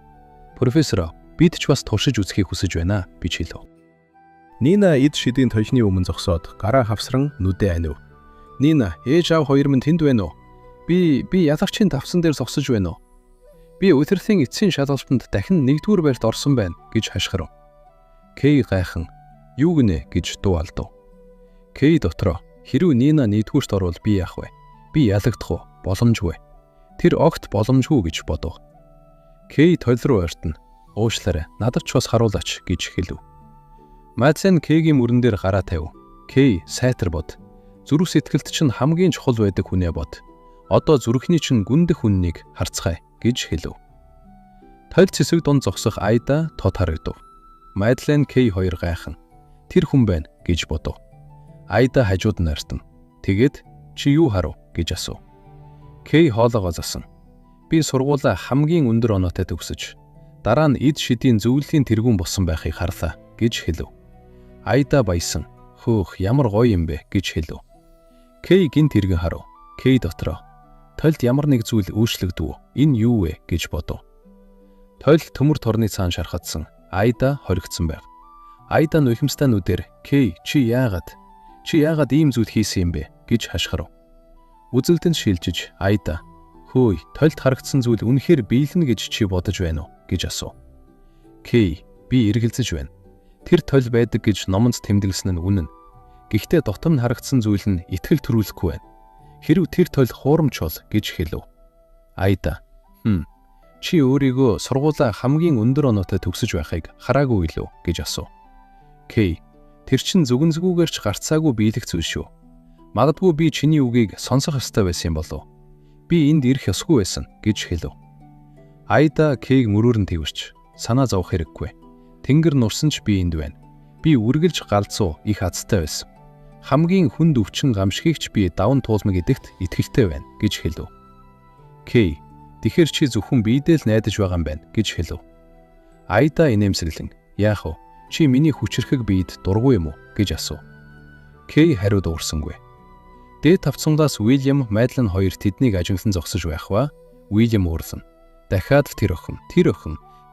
профессор бид ч бас туршиж үзэхийг хүсэж байна гэж хэлв. Нина эд шидийн толны өмнө зогсоод гараа хавсран нүдээ анив. Нина ээж аав хоёр минь тэнд байна уу? Би ялагчийн тавцан дээр зогсож байна уу? Би өдөртийн эцсийн шалгалтанд дахин 1-р байрт орсон байна гэж хашгирав. Кей гайхан юу гинэ гэж дуу алдав. Кей дотроо хэрв Нина 1-р орвол би яах вэ? Би ялагдах уу? Боломжгүй. Тэр огт боломжгүй гэж бодов. Кей тойл руу ойртно. Уушлаарай. Надад ч бас харуулаач гэж хэлв. Мадсен Кейгийн мөрөн дээр гараа тавив. Кей сайтар бод. Зүрх сэтгэлд чинь хамгийн чухал байдаг хүнээ бод. Одоо зүрхний чинь гүндэх хүннийг харцгаая гэж хэлв. Тойл цэсэг дунд зогсох Айда тод харагдав. Майдлен Кей хоёр гайхан. Тэр хүн байна гэж бодов. Айда хажууд нь ойртно. Тэгээд чи юу харав гэж асуув. Кей хоолоогоо засан. Би сургуулаа хамгийн өндөр оноотой төгсөж, дараа нь эд шидийн зөвлөлийн тэргүүн болсон байхыг харлаа гэж хэлв. Айда баясан. Хөөх, ямар гоё юм бэ гэж хэлв. Кей гинт тэргэн харав. Кей дотроо тойлд ямар нэг зүйл өөрчлөгдөв. Энэ юу вэ гэж бодов. Тойл төмөр торны цаан шархадсан. Айда хоригдсон байв. Айда нухимстай нүдээр Кей чи яагаад ийм зүйл хийсэн юм бэ гэж хашгирав. Үзэлтэнд шилжиж Айда хөөе тойлд харагдсан зүйл үнэхээр биелнэ гэж чи бодож байна уу гэж асуув. Кей би эргэлзэж байна. Тэр тойл байдаг гэж номонд тэмдэглэсэн нь үнэн. Гэхдээ дотом нь харагдсан зүйл нь итгэл төрүүлэхгүй байна. Хэрв тэр тойл хуурамч бол гэж хэлв. Айда чи өөрийгөө сургуулаа хамгийн өндөр оноотой төгсөж байхыг хараагүй илүү гэж асуув. Кей тэр чин зүгэнзгүүгээр ч гарцаагүй биелэх зүйл шүү. Магадгүй би чиний үгийг сонсох ёстой байсан юм болов. Би энд ирэх ёсгүй байсан гэж хэлв. Айда Кейг мөрөөр нь твэрч санаа зовох хэрэггүй. Тэнгэр нурсан ч би энд байна. Би үргэлж галзуу их азтай байсан. Хамгийн хүнд өвчин гамшигч би даван туулмаг гэдэгт итгэлтэй байна гэж хэлв. Кей, тэгэхээр чи зөвхөн биедээ л найдаж байгаа юм байна гэж хэлв. Айда инээмсэглэн, яах вэ? Чи миний хүчрхэг биед дургүй юм уу гэж асуув. Кей хариуд уурсангүй. Дээд тавцангаас Уильям, Мадлен хоёр тэднийг ажиглан зогсож байхва. Уильям уурлан. Дахиад тэр охин,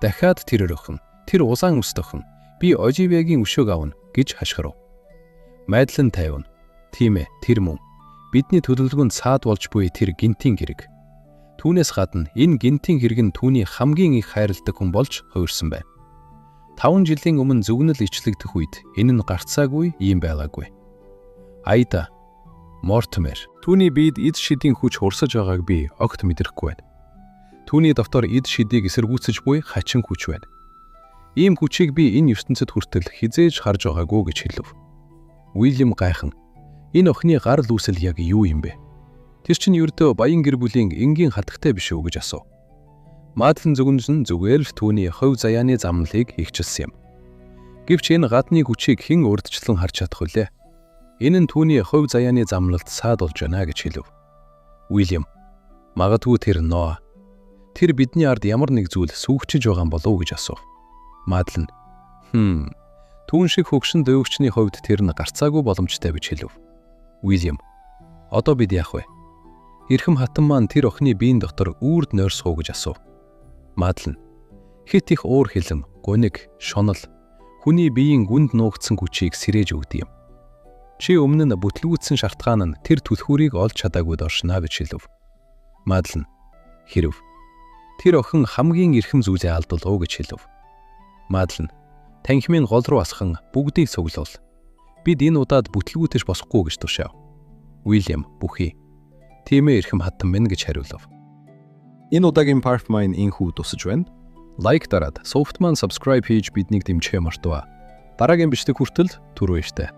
дахиад тэр охин, тэр улаан үст охин. Би Оживиагийн өшөөг авна гэж хашгирав. Мадлен тайвна. Тийм ээ, тэр мөн. Бидний төлөвлөгөөнд саад болж буй тэр гинтийн хэрэг. Түүнээс гадна энэ гинтийн хэрэг нь түүний хамгийн их хайрладаг хүн болж хувирсан байна. 5 жилийн өмнө зүгнэл ичлэгдэх үед энэ нь гарцаагүй юм байгаагүй. Айда, Мортимер. Түүний биед эд шидийн хүч хурсаж байгааг би огт мэдрэхгүй байна. Түүний дотор эд шидийг эсэргүүцэж буй хачин хүч байна. Ийм хүчийг би энэ ертөнцид хүртэл хизээж харж байгаагүй гэж хэлв. Уильям гайхан. Энэ охины гар лүүсэл яг юу юм бэ? Тэр чинь ердөө баян гэр бүлийн энгийн хатагтай биш үү гэж асуув. Мадлен зүгнэн зүгээр л түүний хувь заяаны замналыг хигчилсэн юм. Гэвч энэ гадны хүчийг хэн урдчлан харж чадах вүлээ? Энэ нь түүний хувь заяаны замналд саад болж байна гэж хэлв. Уильям, магадгүй тэр Ноа. Тэр бидний ард ямар нэг зүйл сүүгчиж байгаа юм болов уу гэж асуув. Мадлен, түүн шиг хөгшин дөвөгчний хувьд тэр нь гарцаагүй боломжтой гэж хэлв. Уильям, одоо бид яах вэ? Эрхэм хатан маань тэр охины биеийн дотор үрд нойрсох уу гэж асуув. Мадлен, хит их уур хилэн, гуниг, шунал, хүний биеийн гүнд нуугдсан хүчийг сэрээж өгдөг юм. Чи өмнө нь бүтлгүүцсэн шалтгаан нь тэр түлхүүрийг олж чадаагүй доршнаа гэж хэлв. Мадлен, хэрв. Тэр охин хамгийн эрхэм зүйлээ алдуулав гэж хэлв. Мадлен, танхимын гол руу асхан бүгдийг цуглуул. Бид энэ удаад бүтлгүүтэж босохгүй гэж тушаав. Уильям, бүхий. Тийм ээ эрхэм хатан минь гэж хариулав. Энэ удаагийн Parf Mine инхүү тусаж байна. Лайк дараад, Softman subscribe хийж биднийг дэмжихээ мартаваа. Дараагийн бичлэг хүртэл түр баяртай.